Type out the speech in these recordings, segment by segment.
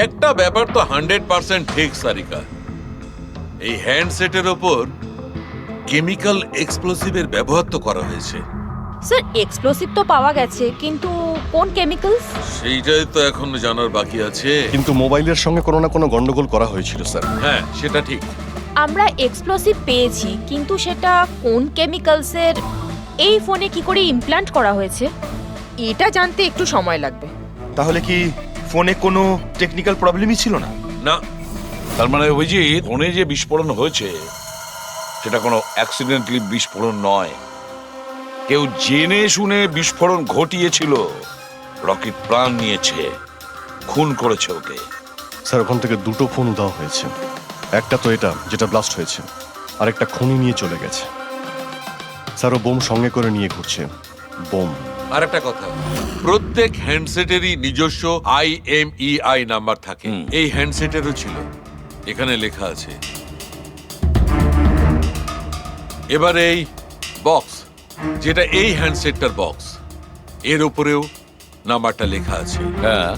একটা ব্যাপার তো 100% ঠিক সারিকা, এই হ্যান্ডসেটের ওপর কেমিক্যাল এক্সপ্লোসিভের ব্যবহার তো করা হয়েছে। স্যার এক্সপ্লোসিভ তো পাওয়া গেছে, কিন্তু কোন কেমিক্যালস? সেইটাই তো এখন জানার বাকি আছে। কিন্তু মোবাইলের সঙ্গে কোনো না কোনো গন্ডগোল করা হয়েছিল স্যার। হ্যাঁ, সেটা ঠিক। আমরা এক্সপ্লোসিভ পেয়েছি, কিন্তু সেটা কোন কেমিক্যালসের, এই ফোনে কি করে ইমপ্ল্যান্ট করা হয়েছে, এটা জানতে একটু সময় লাগবে। তাহলে কি ফোনে কোনো টেকনিক্যাল প্রবলেমই ছিল না? না, তার মানে অভিজিৎ, ফোনে যে বিস্ফোরণ হয়েছে সেটা কোনো অ্যাক্সিডেন্টালি বিস্ফোরণ নয়, কেউ জেনে শুনে বিস্ফোরণ ঘটিয়েছিল। রকি প্রাণ নিয়েছে, খুন করেছে ওকে। স্যার ওখান থেকে দুটো ফোন উধাও হয়েছে, একটা তো এটা যেটা ব্লাস্ট হয়েছে, আর একটা খুনি নিয়ে চলে গেছে। স্যার ও বোম সঙ্গে করে নিয়ে ঘুরছে, বোম। আর একটা কথা, প্রত্যেক হ্যান্ডসেটেরই নিজস্ব IMEI নাম্বার থাকে। এই হ্যান্ডসেটেরও ছিল, এখানে লেখা আছে। এবার এই বক্স, যেটা এই হ্যান্ডসেটটার বক্স, এর উপরেও নাম্বারটা লেখা আছে। হ্যাঁ,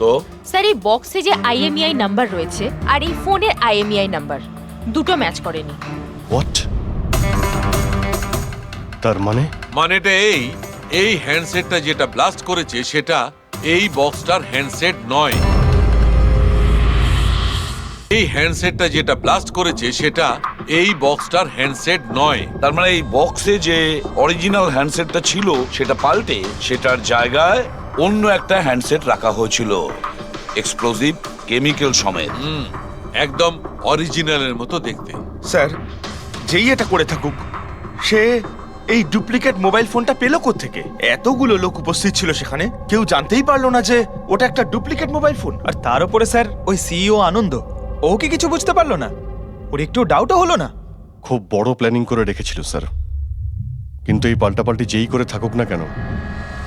তো স্যার এই বক্সে যে IMEI নাম্বার রয়েছে আর এই ফোনের IMEI নাম্বার দুটো ম্যাচ করেনি। হোয়াট? তার মানে মানেটা এই হ্যান্ডসেটটা যেটা ব্লাস্ট করেছে সেটা এই বক্সটার হ্যান্ডসেট নয়। এই হ্যান্ডসেটটা যেটা ব্লাস্ট করেছে সেটা এই বক্সটার হ্যান্ডসেট নয়। তার মানে এই বক্সে যে অরিজিনাল হ্যান্ডসেটটা ছিল সেটা পাল্টে সেটার জায়গায় অন্য একটা হ্যান্ডসেট রাখা হয়েছিল, এক্সপ্লোসিভ কেমিক্যাল সমেত। একদম অরিজিনালের মতো দেখতে। স্যার, যেই এটা করে থাকুক, সে এই ডুপ্লিকেট মোবাইল ফোনটা পেল কোত্থেকে? এতগুলো লোক উপস্থিত ছিল সেখানে, কেউ জানতেই পারলো না যে ওটা একটা ডুপ্লিকেট মোবাইল ফোন। আর তার উপরে স্যার ওই সিইও আনন্দ, ও কি কিছু বুঝতে পারলো না? ওর একটু ডাউটও হলো না? খুব বড় প্ল্যানিং করে রেখেছিল স্যার, কিন্তু এই পাল্টাপাল্টি যেই করে থাকুক না কেন,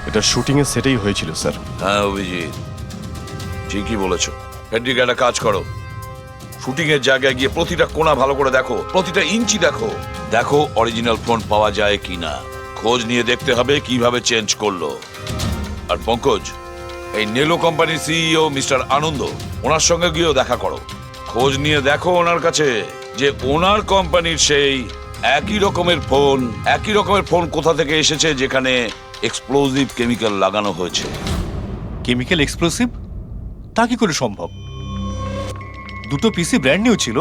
এটা শুটিংয়ের সেটেই হয়েছিল স্যার। হ্যাঁ অভিজিৎ, ঠিকই বলেছ। ফেডরিক, একটা কাজ করো, শুটিং এর জায়গায় গিয়ে প্রতিটা কোণা ভালো করে দেখো, প্রতিটা ইঞ্চি দেখো, দেখো অরিজিনাল ফোন পাওয়া যায় কিনা। খোঁজ নিয়ে দেখতে হবে কিভাবে চেঞ্জ করলো। আর পঙ্কজ, এই নেলো কোম্পানির সিইও মিস্টার আনন্দ, ওনার সঙ্গে গিয়েও দেখা করো। খোঁজ নিয়ে দেখো ওনার কাছে যে ওনার কোম্পানির সেই একই রকমের ফোন কোথা থেকে এসেছে যেখানে এক্সপ্লোসিভ কেমিক্যাল লাগানো হয়েছে। Chemical explosive? তা কি করে সম্ভব? দুটো পিসি ব্র্যান্ড নিউ ছিল,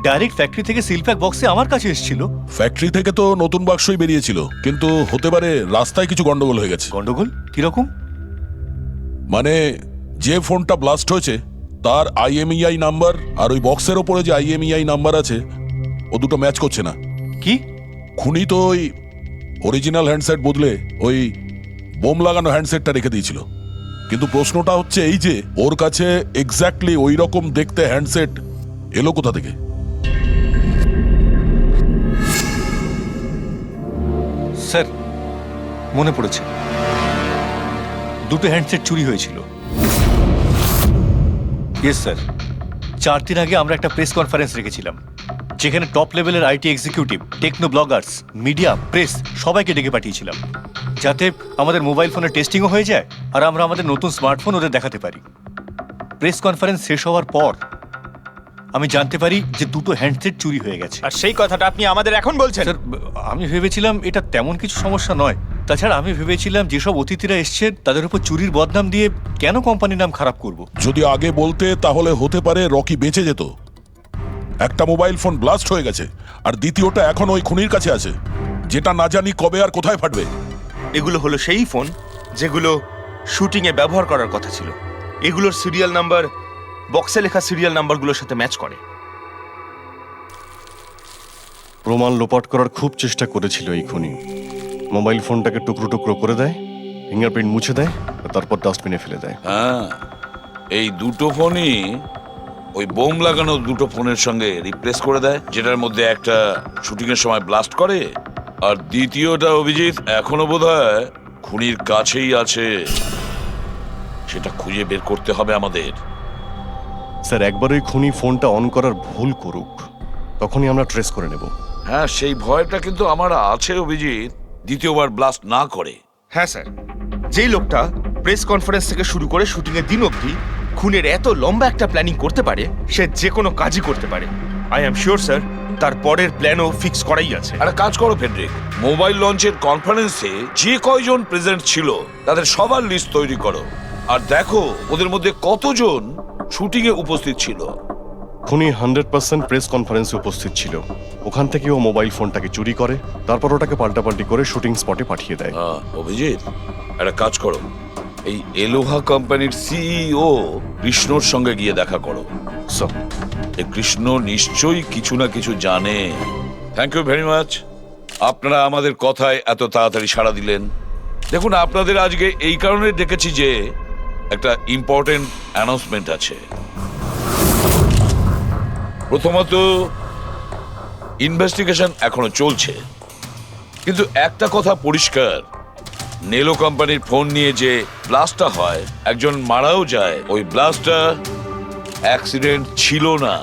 ডাইরেক্ট ফ্যাক্টরি থেকে সিলপ্যাক বক্সে আমার কাছে এসেছিল। ফ্যাক্টরি থেকে তো নতুন বাক্সই বেরিয়েছিল, কিন্তু হতে পারে রাস্তায় কিছু গন্ডগোল হয়ে গেছে। গন্ডগোল কিরকম? মানে যে ফোনটা ব্লাস্ট হয়েছে তার IMEI নাম্বার আর ওই বক্সের ওপরে যে IMEI নাম্বার আছে ও দুটো ম্যাচ করছে না। কি? খুনি তো ওই অরিজিনাল হ্যান্ডসেট বদলে ওই বোম লাগানো হ্যান্ডসেটটা রেখে দিয়েছিল, কিন্তু প্রশ্নটা হচ্ছে এই যে ওর কাছে এক্স্যাক্টলি ওই রকম দেখতে হ্যান্ডসেট এলো কোথা থেকে? স্যার মনে পড়েছে, দুটো হ্যান্ডসেট চুরি হয়েছিল। ইয়েস স্যার, 4 দিন আগে আমরা একটা প্রেস কনফারেন্স রেখেছিলাম, যেখানে টপ লেভেলের IT executive, techno bloggers, media, press সবাইকে ডেকে পাঠিয়েছিলাম, যাতে আমাদের মোবাইল ফোনের টেস্টিংও হয়ে যায় আর আমরা আমাদের নতুন স্মার্টফোন ওদের দেখাতে পারি। প্রেস কনফারেন্স শেষ হওয়ার পর আমি জানতে পারি যে দুটো হ্যান্ডসেট চুরি হয়ে গেছে। আর সেই কথাটা আপনি আমাদের এখন বলছেন? স্যার আমি ভেবেছিলাম এটা তেমন কিছু সমস্যা নয়, তাছাড়া আমি ভেবেছিলাম যেসব অতিথিরা এসছেন তাদের উপর চুরির বদনাম দিয়ে কেন কোম্পানির নাম খারাপ করব। যদি আগে বলতে তাহলে হতে পারে রকি বেঁচে যেত। একটা মোবাইল ফোন ব্লাস্ট হয়ে গেছে আর দ্বিতীয়টা এখন ওই খুনির কাছে আছে, যেটা না জানি কবে আর কোথায় ফাটবে। এগুলো হলো সেই ফোন যেগুলো শুটিংয়ে ব্যবহার করার কথা ছিল। এগুলোর সিরিয়াল নাম্বার বক্সে লেখা সিরিয়াল নাম্বারগুলোর সাথে ম্যাচ করে। প্রমাণ লোপাট করার খুব চেষ্টা করেছিল এই খুনি। মোবাইল ফোনটাকে টুকরো টুকরো করে দেয়, ফিঙ্গারপ্রিন্ট মুছে দেয়, আর তারপর ডাস্টবিনে ফেলে দেয়। হ্যাঁ, এই দুটো ফোনই ওই বোম লাগানো দুটো ফোনের সঙ্গে রিপ্লেস করে দেয়, যেটার মধ্যে একটা শুটিং এর সময় ব্লাস্ট করে আর দ্বিতীয়টা অভিজিৎ এখনো বোধহয় খুনির কাছেই আছে। সেটা খুঁজে বের করতে হবে আমাদের। স্যার একবার ওই খুনি ফোনটা অন করার ভুল করুক, তখনই আমরা ট্রেস করে নেব। হ্যাঁ, সেই ভয়টা কিন্তু আমার আছে অভিজিৎ, দ্বিতীয়বার ব্লাস্ট না করে। হ্যাঁ স্যার, যেই লোকটা প্রেস কনফারেন্স থেকে শুরু করে শুটিংয়ের দিন অবধি খুনের এত লম্বা একটা প্ল্যানিং করতে পারে, সে যে কোনো কাজই করতে পারে। আই এম শিওর স্যার, তার পরের প্ল্যানও ফিক্স করাই আছে। একটা কাজ করো ফেডরিক, মোবাইল লঞ্চের কনফারেন্সে যে কয়জন প্রেজেন্ট ছিল তাদের সবার লিস্ট তৈরি করো, আর দেখো ওদের মধ্যে কতজন শুটিং এ উপস্থিত ছিল। খুনি 100% প্রেস কনফারেন্সে উপস্থিত ছিল। ওখান থেকে ও মোবাইল ফোনটাকে চুরি করে, তারপর ওটাকে পাল্টাপাল্টি করে শুটিং স্পটে পাঠিয়ে দেয়। অভিজিৎ, একটা কাজ করো, এই এলোহা কোম্পানির সিইও কৃষ্ণর সঙ্গে গিয়ে দেখা করো। স্যার, এই কৃষ্ণ নিশ্চয়ই কিছু না কিছু জানে। থ্যাংক ইউ ভেরি মাচ, আপনারা আমাদের কথায় এত তাড়াতাড়ি সাড়া দিলেন। দেখুন, আপনাদের আজকে এই কারণে ডেকেছি যে একটা ইম্পর্টেন্ট অ্যানাউন্সমেন্ট আছে। প্রথমত, ইনভেস্টিগেশন এখনো চলছে, কিন্তু একটা কথা পরিষ্কার, নেলো কোম্পানির ফোন নিয়ে যে ব্লাস্টটা হয়, একজন মারাও যায়, ওই ব্লাস্টটা অ্যাক্সিডেন্ট ছিল না,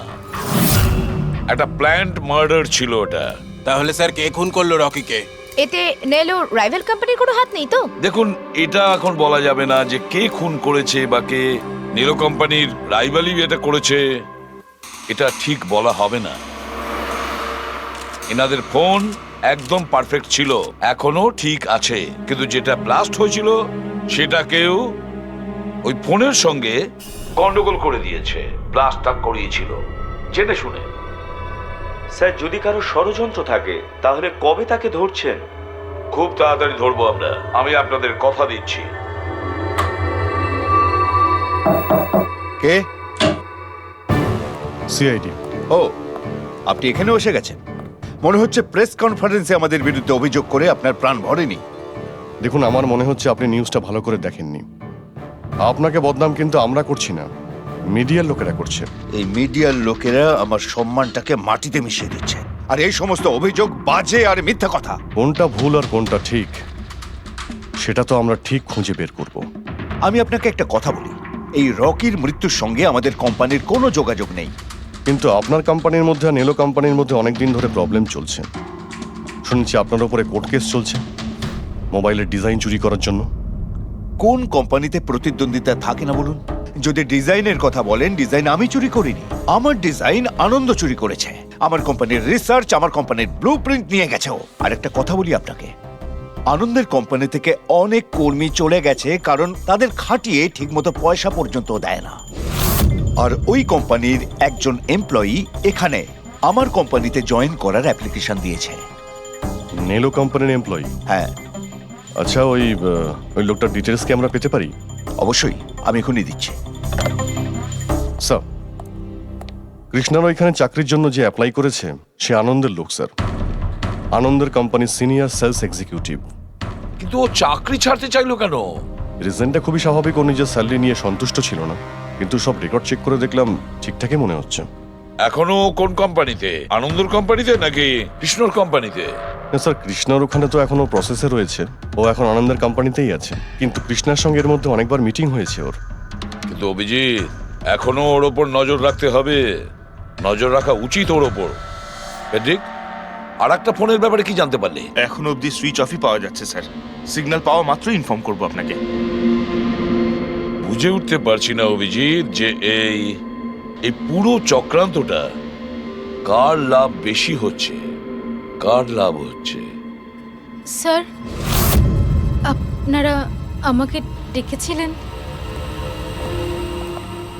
একটা প্ল্যান্ড মার্ডার ছিল ওটা। তাহলে স্যার কে খুন করলো রকিকে? এতে নেলো রাইভাল কোম্পানির কোনো হাত নেই তো? দেখুন, এটা এখন বলা যাবে না যে কে খুন করেছে বা কে নেলো কোম্পানির রাইভালি এটা করেছে, এটা ঠিক বলা হবে না। এনাদের ফোন একদম পারফেক্ট ছিল, এখনো ঠিক আছে, কিন্তু যেটা ব্লাস্ট হয়েছিল সেটাকেও ওই ফোনের সঙ্গে গন্ডগোল করে দিয়েছে, ব্লাস্টটা করিয়েছিল জেনে শুনে। স্যার, যদি কারো ষড়যন্ত্র থাকে তাহলে কবে তাকে ধরছেন? খুব তাড়াতাড়ি ধরবো আমরা, আমি আপনাদের কথা দিচ্ছি। কে? সিআইডি। ও, আপনি এখানে এসে গেছেন। মনে হচ্ছে প্রেস কনফারেন্সে আমাদের বিরুদ্ধে অভিযোগ করে আপনার প্রাণ ভরেনি। দেখুন, আমার মনে হচ্ছে আপনি নিউজটা ভালো করে দেখেননি। আপনাকে বদনাম কিন্তু আমরা করছি না, মিডিয়ার লোকেরা করছে। এই মিডিয়ার লোকেরা আমার সম্মানটাকে মাটিতে মিশিয়ে দিচ্ছে, আর এই সমস্ত অভিযোগ বাজে আর মিথ্যা কথা। কোনটা ভুল আর কোনটা ঠিক সেটা তো আমরা ঠিক খুঁজে বের করব। আমি আপনাকে একটা কথা বলি, এই রকির মৃত্যুর সঙ্গে আমাদের কোম্পানির কোনো যোগাযোগ নেই। কিন্তু আপনার কোম্পানির মধ্যে আর নেলো কোম্পানির মধ্যে অনেক দিন ধরে প্রবলেম চলছে। শুনছি আপনার উপরে কোর্ট কেস চলছে মোবাইলের ডিজাইন চুরি করার জন্য। কোন কোম্পানিতে প্রতিদ্বন্দ্বিতা থাকে না বলুন? যদি ডিজাইনের কথা বলেন, ডিজাইন আমি চুরি করিনি, আমার ডিজাইন আনন্দ চুরি করেছে। আমার কোম্পানির রিসার্চ, আমার কোম্পানির ব্লুপ্রিন্ট নিয়ে গেছে ও। আর একটা কথা বলি আপনাকে, আনন্দের কোম্পানি থেকে অনেক কর্মী চলে গেছে, কারণ তাদের খাটিয়ে ঠিকমতো পয়সা পর্যন্ত দেয় না। আর ওই কোম্পানির একজন এমপ্লয়ি এখানে আমার কোম্পানিতে জয়েন করার অ্যাপ্লিকেশন দিয়েছে। নেলো কোম্পানির এমপ্লয়ি? হ্যাঁ। আচ্ছা, ওই লোকটার ডিটেলস কি আমরা পেতে পারি? অবশ্যই, আমি এখনই দিচ্ছি। স্যার, কৃষ্ণার ওইখানে চাকরির জন্য যে অ্যাপ্লাই করেছে সে আনন্দের লোক স্যার, আনন্দের কোম্পানির সিনিয়র সেলস এক্সিকিউটিভ। কিন্তু ও চাকরি ছাড়তে চাইলো কেন? রিজনটা খুবই স্বাভাবিক, ও নিজের স্যালারি নিয়ে সন্তুষ্ট ছিল না, কিন্তু সব রেকর্ড চেক করে দেখলাম ঠিকঠাকই মনে হচ্ছে। এখনো কোন কোম্পানিতে? আনন্দর কোম্পানিতে নাকি কৃষ্ণর কোম্পানিতে? না স্যার, কৃষ্ণার ওখানে তো এখনো প্রসেসে রয়েছে, ও এখন আনন্দের কোম্পানিতেই আছে, কিন্তু কৃষ্ণার সঙ্গে এর মধ্যে অনেকবার মিটিং হয়েছে ওর। কিন্তু অভিজিৎ, এখনো ওর ওপর নজর রাখতে হবে, নজর রাখা উচিত ওর ওপর। ফেডরিক, আর একটা ফোনের ব্যাপারে কি জানতে পারলে? এখন অবধি সুইচ অফই পাওয়া যাচ্ছে স্যার, সিগন্যাল পাওয়া মাত্রই ইনফর্ম করবো আপনাকে। বুঝে উঠতে পারছি না অভিজিৎ যে এই পুরো চক্রান্তটা কার লাভ বেশি হচ্ছে, কার লাভ হচ্ছে। স্যার, আপনারা আমাকে ডেকেছিলেন?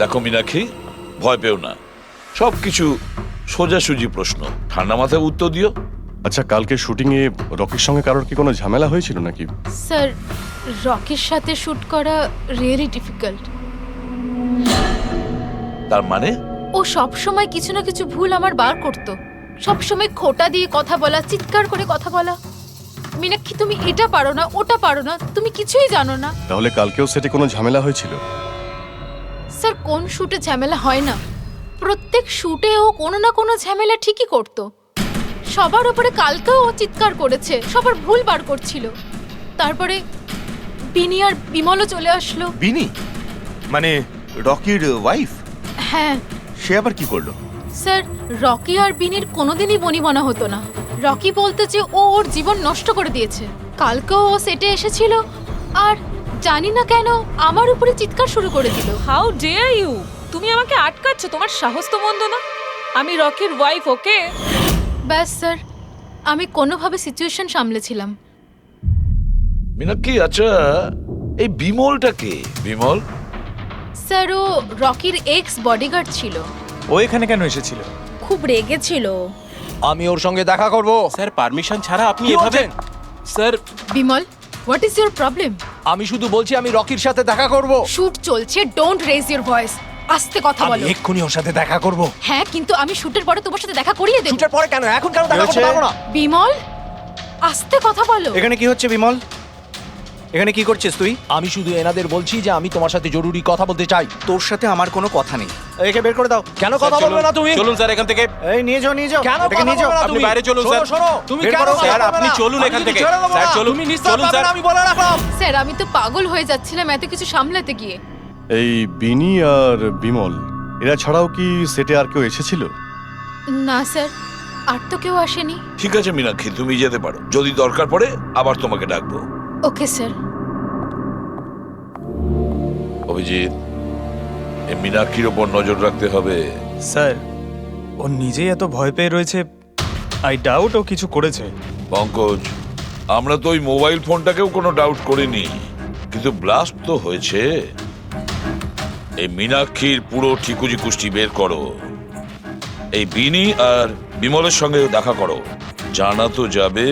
দেখো মীনাক্ষী, ভয় পেও না, সবকিছু সোজাসুজি প্রশ্ন, ঠান্ডা মাথায় উত্তর দিও। আচ্ছা, কালকে শুটিং এ রকির সঙ্গে কারোর কি কোনো ঝামেলা হয়েছিল নাকি? স্যার, রকির সাথে শুট করা রিয়েলি ডিফিকাল্ট। তার মানে? ও সব সময় কিছু না কিছু ভুল আমার বার করতো, সব সময় খোটা দিয়ে কথা বলা, চিৎকার করে কথা বলা। মীনাক্ষী, তুমি এটা পারো না, ওটা পারো না, তুমি কিছুই জানো না। তাহলে কালকেও সেটে কোনো ঝামেলা হয়েছিল? স্যার, কোন শুটে ঝামেলা হয় না? প্রত্যেক শুটে ও কোনো না কোনো ঝামেলা ঠিকই করতো। সবার উপরে কালকেও ও চিৎকার করেছে, সবার ভুল বার করছিল। তারপরে বিনি আর বিমলও চলে আসলো। বিনি মানে রকির ওয়াইফ? হ্যাঁ। সে আবার কি করলো? স্যার, রকি আর বিনির কোনোদিনই বনিবনা হতো না। রকি বলতো যে ও ওর জীবন নষ্ট করে দিয়েছে। কালকেও ও সেটে এসেছিল, আর জানি না কেন আমার উপরে চিৎকার শুরু করে দিল। How dare you! তুমি আমাকে আটকাচ্ছ, তোমার সাহস তো মন্দ না। আমি রকির ওয়াইফ, ওকে? ব্যাস স্যার, আমি কোনোভাবে সিচুয়েশন সামলেছিলাম। মীনাক্ষী, আচ্ছা এই বিমলটা কে? বিমল স্যার, ও রকির এক্স বডিগার্ড ছিল। ও এখানে কেন এসেছিল? খুব রেগেছিল। আমি ওর সঙ্গে দেখা করব। স্যার পারমিশন ছাড়া আপনি কি এভাবে বলছেন? Sir Bimal, what is your problem? আমি শুধু বলছি আমি রকির সাথে দেখা করব। শুট চলছে, ডোন্ট রেজ ইউর ভয়েস। আস্তে কথা আমি বলো। এক্ষুনি ওর সাথে দেখা করব। হ্যাঁ, কিন্তু আমি শুটের পরে তোমার সাথে দেখা করিয়ে দেব। শুটের পরে কেন? এখন কেন দেখা করতে পারবো না? বিমল, আস্তে কথা বলো। এখানে কি হচ্ছে বিমল? এখানে কি করছিস তুই? আমি শুধু এনাদের বলছি যে আমি তোমার সাথে জরুরি কথা বলতে চাই। তোর সাথে আমার কোনো কথা নেই। একে বের করে দাও। কেন কথা বলবে না তুমি? চলুন স্যার এখান থেকে। এই নিয়ে যাও, নিয়ে যাও। কেন এটাকে কথা নিয়ে যাও। বলবে না আপনি তুমি? বাইরে চলুন শোনো, স্যার। শোনো, তুমি বের কেন করো, কথা স্যার, বলবে আপনি না? চলুন আমি এখান যদি থেকে। ছেড়ে দেবো স্যার, না। চলুন। তুমি নিশ্চয়ই চলুন, পারবে স্যার। না, আমি বলে রাখলাম। স্যার, আমি তো পাগল হয়ে যাচ্ছিলাম এত কিছু সামলাতে গিয়ে। এই বিনি আর বিমল এরা ছাড়াও কি সেটে আর কেউ এসেছিল? না স্যার, আর তো কেউ আসেনি। ঠিক আছে মীনাক্ষী, তুমি যেতে পারো। যদি দরকার পড়ে আবার তোমাকে ডাকবো। Okay sir. অভিজিৎ, এই মীনাক্ষীর ওপর নজর রাখতে হবে। স্যার, ও নিজেই এত ভয় পেয়ে রয়েছে। আই ডাউট ও কিছু করেছে। পঙ্কজ, আমরা তো ওই মোবাইল ফোনটাকেও কোনো ডাউট করিনি, কিন্তু ব্লাস্ট তো হয়েছে। এই মীনাক্ষীর পুরো ঠিকুজি কুষ্টি বের করো। এই বিনি আর বিমলের সঙ্গে দেখা করো। জানা তো যাবে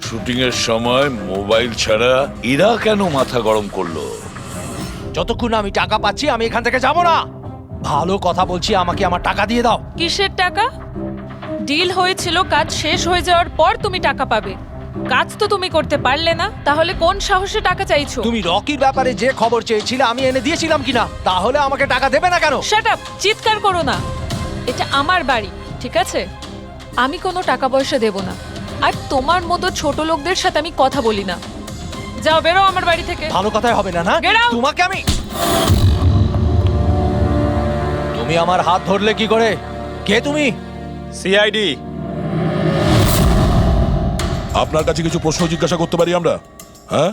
শুটিং এর সময় মোবাইল ছাড়া এরা কেন মাথা গরম করলো। যতক্ষণ না আমি টাকা পাচ্ছি আমি এখান থেকে যাব না। ভালো কথা বলছি, আমাকে আমার টাকা দিয়ে দাও। কিসের টাকা? ডিল হয়েছিল, কাজ শেষ হয়ে যাওয়ার পর তুমি টাকা পাবে। কাজ তো তুমি করতে পারলে না, তাহলে কোন সাহসে টাকা চাইছো? তুমি রকির ব্যাপারে যে খবর চেয়েছিলে আমি এনে দিয়েছিলাম কিনা? তাহলে আমাকে টাকা দেবে না কেন? Shut up! চিৎকার করো না। এটা আমার বাড়ি, ঠিক আছে? আমি কোনো টাকা পয়সা দেব না, আর তোমার মতো ছোট লোকদের সাথে আমি কথা বলি না। যাও, বেরো আমার বাড়ি থেকে। ভালো কথাই হবে না, না? Get out! তোমাকে আমি... তুমি আমার হাত ধরলে কি করে? কে তুমি? সিআইডি। আপনার কাছে কিছু প্রশ্ন জিজ্ঞাসা করতে পারি আমরা? হ্যাঁ,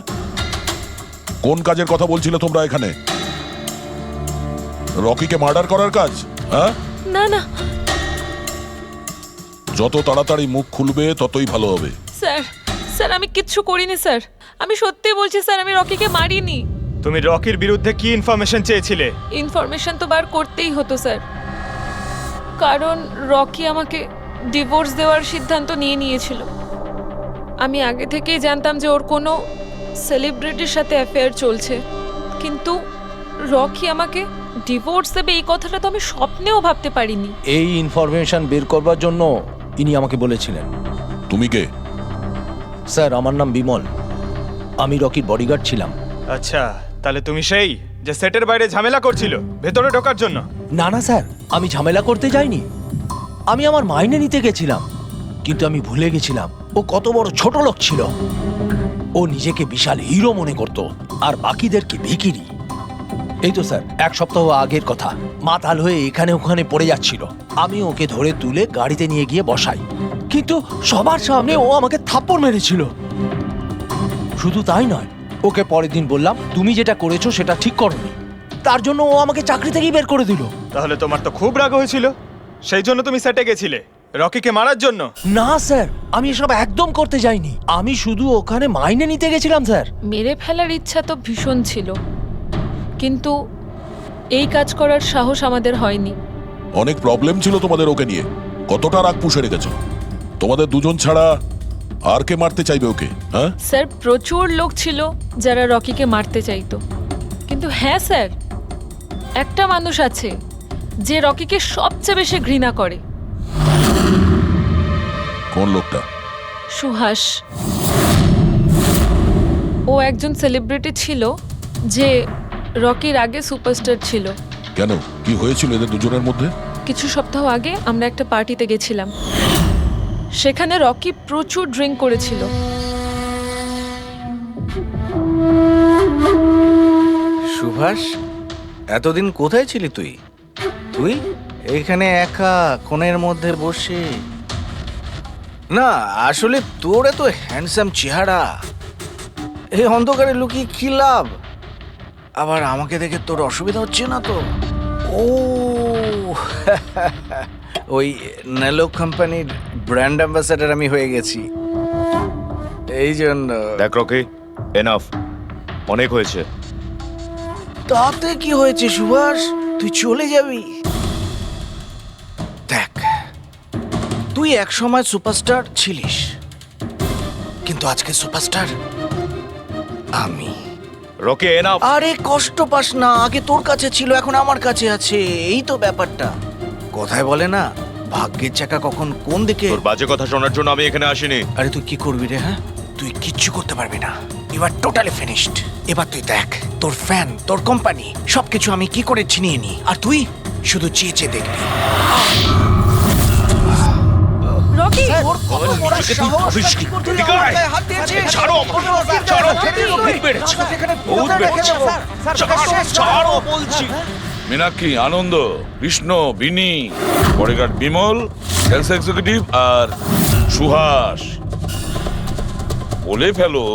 কোন কাজের কথা বলছিলে তোমরা এখানে? রকিকে মার্ডার করার কাজ? হ্যাঁ, না না যত তাড়াতাড়ি মুখ খুলবে ততই ভালো হবে। স্যার, স্যার আমি কিচ্ছু করিনি স্যার। আমি সত্যি বলছি স্যার, আমি রকিকে মারিনি। তুমি রকির বিরুদ্ধে কি ইনফরমেশন চেয়েছিলে? ইনফরমেশন তো বার করতেই হতো স্যার, কারণ রকি আমাকে ডিভোর্স দেওয়ার সিদ্ধান্ত নিয়েছিল। আমি আগে থেকেই জানতাম যে ওর কোনো সেলিব্রিটির সাথে অ্যাফেয়ার চলছে, কিন্তু রকি আমাকে ডিভোর্স দেবে এই কথাটা তো আমি স্বপ্নেও ভাবতে পারিনি। এই ইনফরমেশন বের করবার জন্য ইনি আমাকে বলেছিলেন। তুমি কে? স্যার, আমার নাম বিমল। আমি রকির বডিগার্ড ছিলাম। আচ্ছা, তাহলে তুমি সেই যে সেটের বাইরে ঝামেলা করছিল ভেতরে ঢোকার জন্য? না না স্যার, আমি ঝামেলা করতে যাইনি। আমি আমার মাইনে নিতে গেছিলাম, কিন্তু আমি ভুলে গেছিলাম ও কত বড় ছোট লোক ছিল। ও নিজেকে বিশাল হিরো মনে করত আর বাকিদেরকে ভিখিরি। এই তো স্যার, এক সপ্তাহ আগের কথা। মাতাল হয়ে এখানে ওখানে পড়ে যাচ্ছিল। আমি ওকে ধরে তুলে গাড়িতে নিয়ে গিয়ে বসাই, কিন্তু সবার সামনে ও আমাকে থাপ্পড় মেরেছিল। শুধু তাই নয়, ওকে পরের দিন বললাম তুমি যেটা করেছো সেটা ঠিক করোনি। তার জন্য ও আমাকে চাকরি থেকেই বের করে দিল। তাহলে তোমার তো খুব রাগ হয়েছিল, সেই জন্য তুমি সেটে গেছিলে রকিকে মারার জন্য? না স্যার, আমি এসব একদম করতে যাইনি। আমি শুধু ওখানে মাইনে নিতে গেছিলাম স্যার। মেরে ফেলার ইচ্ছা তো ভীষণ ছিল, কিন্তু এই কাজ করার সাহস আমাদের হয়নি। অনেক প্রবলেম ছিল তোমাদের ওকে নিয়ে। কতটা রাগ পুষে রেখেছো? তোমাদের দুজন ছাড়া আর কে মারতে চাইবে ওকে? হ্যাঁ স্যার, প্রচুর লোক ছিল যারা রকিকে মারতে চাইতো, কিন্তু হ্যাঁ স্যার, একটা মানুষ আছে যে রকিকে সবচেয়ে বেশি ঘৃণা করে। কোন লোকটা? সুহাস। ও একজন সেলিব্রিটি ছিল যে রকির আগে সুপারস্টার ছিল। কেন, কি হয়েছিল এদের দুজনের মধ্যে? কিছু সপ্তাহ আগে আমরা একটা পার্টিতে গেছিলাম, সেখানে রকি প্রচুর ড্রিঙ্ক করেছিল। সুভাষ, এতদিন কোথায় ছিলি তুই? তুই এইখানে একা কোণের মধ্যে বসে? না, আসলে তোর এত হ্যান্ডসাম চেহারা, এই অন্ধকারে লুকিয়ে কি লাভ? আবার আমাকে দেখে তোর অসুবিধা হচ্ছে না তো? ও ওই নেলো কোম্পানির ব্র্যান্ড অ্যাম্বাসাডার আমি হয়ে গেছি, এই জন্য। দেখ রকি, এনাফ, অনেক হয়েছে। তাতে কি হয়েছে সুভাষ? তুই চলে যাবি? দেখ, তুই এক সময় সুপারস্টার ছিলিস, কিন্তু আজকে সুপারস্টার আমি। Rocky, enough. আরে কষ্ট পাস না, আগে তোর কাছে ছিল, এখন আমার কাছে আছে, এই তো ব্যাপারটা। কথায় বলে না, ভাগ্যের চাকা কখন কোন দিকে। তোর বাজে কথা শোনার জন্য আমি এখানে আসিনি। আরে তুই কি করবি রে? হ্যাঁ, তুই কিচ্ছু করতে পারবি না। You are totally finished. এবার তুই দেখ, তোর ফ্যান, তোর কোম্পানি, সবকিছু আমি কি করে ছিনিয়ে নি, আর তুই শুধু চেয়ে চেয়ে দেখবি। রকি, ওর কত বড় সাহস! তুই আমার গায়ে হাত দিয়েছিস! ছাড়ো আমাকে! ছাড়ো! ভূত বেড়েছে! ভূত বেড়েছে! ছাড়ো বলছি! মীনাক্ষী, আনন্দ, কৃষ্ণ, বিনি, বডিগার্ড বিমল, সেলস এক্সিকিউটিভ আর সুহাস। বলে ফেলো,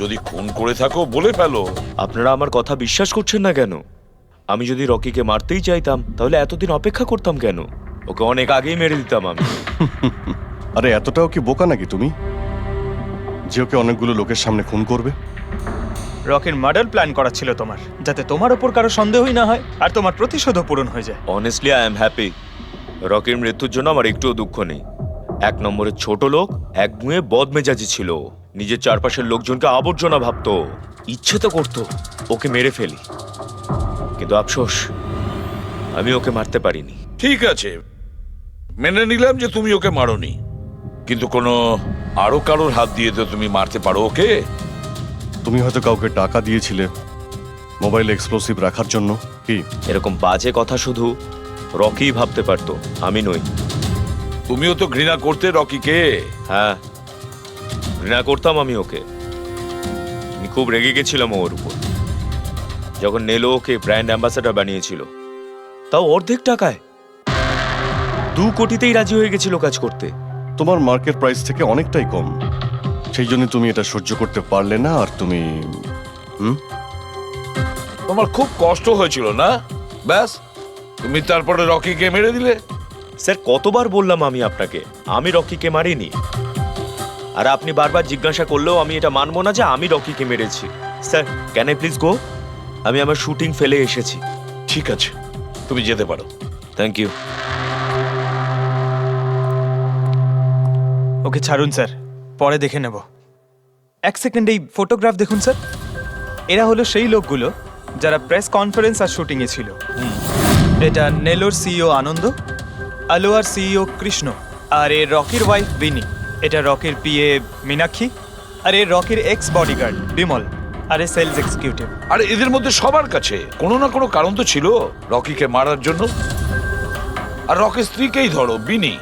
যদি খুন করে থাকো বলে ফেলো। আপনারা আমার কথা বিশ্বাস করছেন না কেন? আমি যদি রকিকে মারতেই চাইতাম তাহলে এতদিন অপেক্ষা করতাম কেন? ওকে অনেক আগেই মেরে দিতাম আমি। আরে এতটাও কি বোকা নাকি তুমি যে ওকে অনেকগুলো লোকের সামনে খুন করবে? রকির মার্ডার প্ল্যান করা ছিল তোমার, যাতে তোমার ওপর কারো সন্দেহই না হয় আর তোমার প্রতিশোধও পূরণ হয়ে যায়। Honestly I am happy. রকির মৃত্যুর জন্য আমার একটুও দুঃখ নেই। এক নম্বরের ছোট লোক, এক গুঁয়ে বদমেজাজি ছিল, নিজের চারপাশের লোকজনকে আবর্জনা ভাবতো, ইচ্ছে তো করতো ওকে মেরে ফেলি, কিন্তু আফসোস আমি ওকে মারতে পারিনি। ঠিক আছে, মেনে নিলাম যে তুমি ওকে মারোনি, কিন্তু কোনো আরো কারোর হাত দিয়ে তো তুমি মারতে পারো ওকে। তুমি হয়তো কাউকে টাকা দিয়েছিলে মোবাইলে এক্সপ্লোসিভ রাখার জন্য। কি এরকম বাজে কথা শুধু রকি ভাবতে পারতো, আমি নই। তুমিও তো ঘৃণা করতে রকিকে। হ্যাঁ, ঘৃণা করতাম আমি ওকে। আমি খুব রেগে গেছিলাম ওর উপর যখন নেলো ওকে ব্র্যান্ড অ্যাম্বাসাডার বানিয়েছিল, তাও অর্ধেক টাকায়। 2 কোটিতেই রাজি হয়ে গেছিল কাজ করতে। তোমার মার্কেট প্রাইস থেকে অনেকটাই কম, সেই জন্য তুমি এটা সহ্য করতে পারলে না। আর তুমি তোমার খুব কষ্ট হয়েছিল না? ব্যাস, তুমি তারপরে রকিকে মেরে দিলে। স্যার, কতবার বললাম আমি আপনাকে আমি রকিকে মারিনি, আর আপনি বারবার জিজ্ঞাসা করলেও আমি এটা মানবো না যে আমি রকিকে মেরেছি। Sir, can I please go? আমি আমার শুটিং ফেলে এসেছি। ঠিক আছে, তুমি যেতে পারো। Thank you. ওকে ছাড়ুন স্যার, পরে দেখে নেব। এক সেকেন্ড, এই ফটোগ্রাফ দেখুন স্যার। এরা হলো সেই লোকগুলো যারা প্রেস কনফারেন্স আর শুটিংয়ে ছিল। এটা নেলোর সিইও আনন্দ, আলোয়ার সিইও কৃষ্ণ, আর এ রকির ওয়াইফ বিনি। এটা রকির পিএ মীনাক্ষী, আর এ রকির এক্স বডিগার্ড বিমল, আর এ সেলস এক্সিকিউটিভ। আর এদের মধ্যে সবার কাছে কোনো না কোনো কারণ তো ছিল রকিকে মারার জন্য। আর রকির স্ত্রীকেই ধরো, বিনি।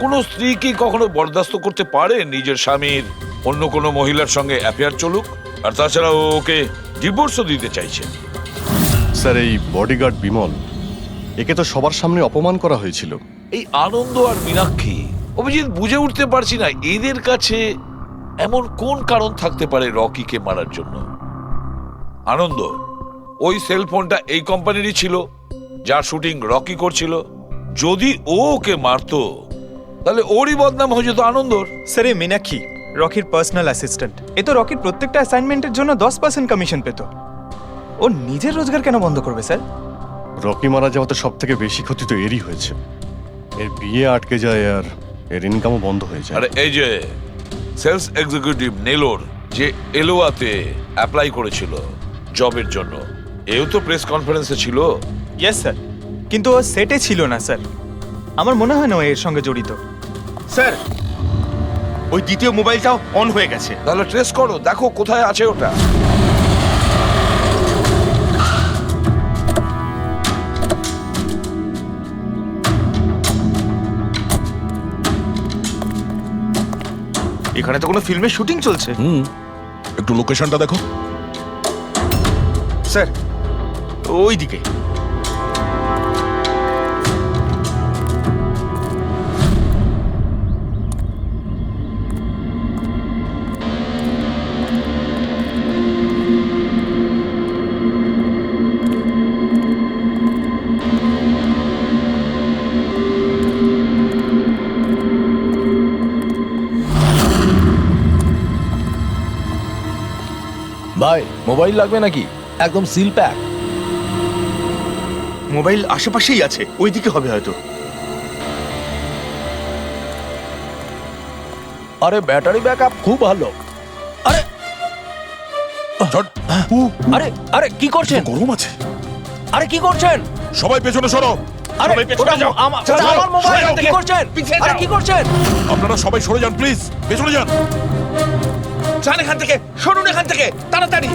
কোনো স্ত্রী কি কখনো বরদাস্ত করতে পারে নিজের স্বামীর অন্য কোনো মহিলার সঙ্গে অ্যাফেয়ার চলুক? আর তাছাড়া ওকে ডিভোর্সও দিতে চাইছে। স্যার, এই বডিগার্ড বিমল, একে তো সবার সামনে অপমান করা হয়েছিল। এই আনন্দ আর মীনাক্ষী, অভিজিৎ বুঝে উঠতে পারছি না এদের কাছে এমন কোন কারণ থাকতে পারে রকিকে মারার জন্য। আনন্দ, ওই সেলফোনটা এই কোম্পানিরই ছিল যার শুটিং রকি করছিল। যদি ও ওকে মারতো তাহলে ওরই বদনাম হয়ে যেত আনন্দর। স্যার, এই মীনাক্ষী রকির পার্সোনাল অ্যাসিস্ট্যান্ট। এ তো রকির প্রত্যেকটা অ্যাসাইনমেন্টের জন্য 10% কমিশন পেত। ও নিজের রোজগার কেন বন্ধ করবে স্যার? রকি মারা যাওয়াতে সব থেকে বেশি ক্ষতি তো এরই হয়েছে। এর বিয়ে আটকে যায় আর এর ইনকামও বন্ধ হয়ে যায়। আরে এই যে সেলস এক্সিকিউটিভ নেলোর যে এলোয়াতে অ্যাপ্লাই করেছিল জবের জন্য, এও তো প্রেস কনফারেন্সে ছিল। ইয়েস স্যার, কিন্তু ও সেটে ছিল না স্যার। আমার মনে হয় না ও এর সঙ্গে জড়িত। স্যার, ওই দ্বিতীয় মোবাইলটাও অন হয়ে গেছে। তাহলে ট্রেস করো, দেখো কোথায় আছে ওটা। এখানে তো কোনো ফিল্মের শুটিং চলছে। একটু লোকেশনটা দেখো। স্যার, ওই দিকে। ভাই মোবাইল লাগবে নাকি? একদম সিল প্যাক। মোবাইল আশেপাশেই আছে, ওইদিকে হবে হয়তো। আরে ব্যাটারি ব্যাকআপ খুব ভালো। আরে আরে আরে কি করছেন? গরম আছে। আরে কি করছেন? সবাই পেছনে সরো। আরে ওটা আমার মোবাইল, কি করছেন? আরে কি করছেন? আপনারা সবাই সরে যান প্লিজ, পেছনে যান। যান এখান থেকে, সরুন এখান থেকে তাড়াতাড়ি।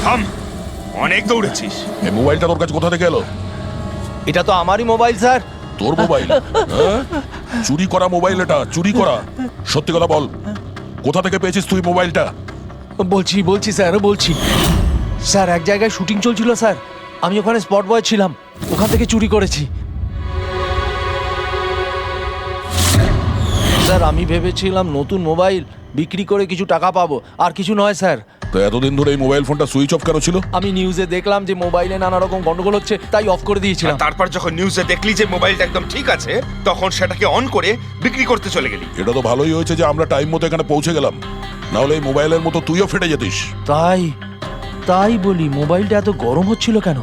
থাম, অনেক দৌড়েছিস। এই মোবাইলটা তোর কাছে কোথা থেকে এলো? এটা তো আমারই মোবাইল স্যার। তোর মোবাইল? হ্যাঁ? চুরি করা মোবাইল এটা, চুরি করা। সত্যি কথা বল, কোথা থেকে পেয়েছিস তুই মোবাইলটা? বলছি স্যার, বলছি স্যার, এক জায়গায় শুটিং চলছিল স্যার, আমি ওখানে স্পট বয় ছিলাম, ওখান থেকে চুরি করেছি স্যার। আমি ভেবেছিলাম নতুন মোবাইল বিক্রি করে কিছু টাকা পাবো, আর কিছু নয় স্যার। তো এতদিন ধরে এই মোবাইল ফোনটা সুইচ অফ কেন ছিল? আমি নিউজে দেখলাম যে মোবাইলে নানা রকম গন্ডগোল হচ্ছে, তাই অফ করে দিয়েছিলাম। তারপর যখন নিউজে দেখলি যে মোবাইলটা একদম ঠিক আছে, তখন সেটাকে অন করে বিক্রি করতে চলে গেলি। এটা তো ভালোই হয়েছে যে আমরা টাইম মতো এখানে পৌঁছে গেলাম, না হলে এই মোবাইলের মতো তুইও ফেটে যেতিস। তাই বলি মোবাইলটা এত গরম হচ্ছিল কেন?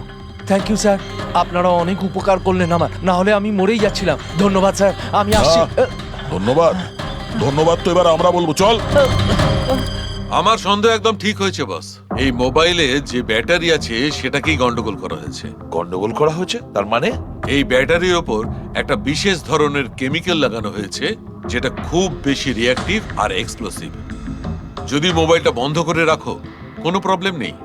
থ্যাংক ইউ স্যার, আপনারা অনেক উপকার করলেন আমার, না হলে আমি মরেই যাচ্ছিলাম। ধন্যবাদ স্যার, আমি আসছি। ধন্যবাদ ধন্যবাদ তো এবার আমরা বলবো, চল। আমার সন্দেহ একদম ঠিক হয়েছে বস। এই মোবাইলে যে ব্যাটারি আছে সেটাকেই গন্ডগোল করা হয়েছে। গন্ডগোল করা হয়েছে তার মানে? এই ব্যাটারির ওপর একটা বিশেষ ধরনের কেমিক্যাল লাগানো হয়েছে যেটা খুব বেশি রিঅ্যাক্টিভ আর এক্সপ্লোসিভ। যদি মোবাইলটা বন্ধ করে রাখো কোনো প্রবলেম নেই,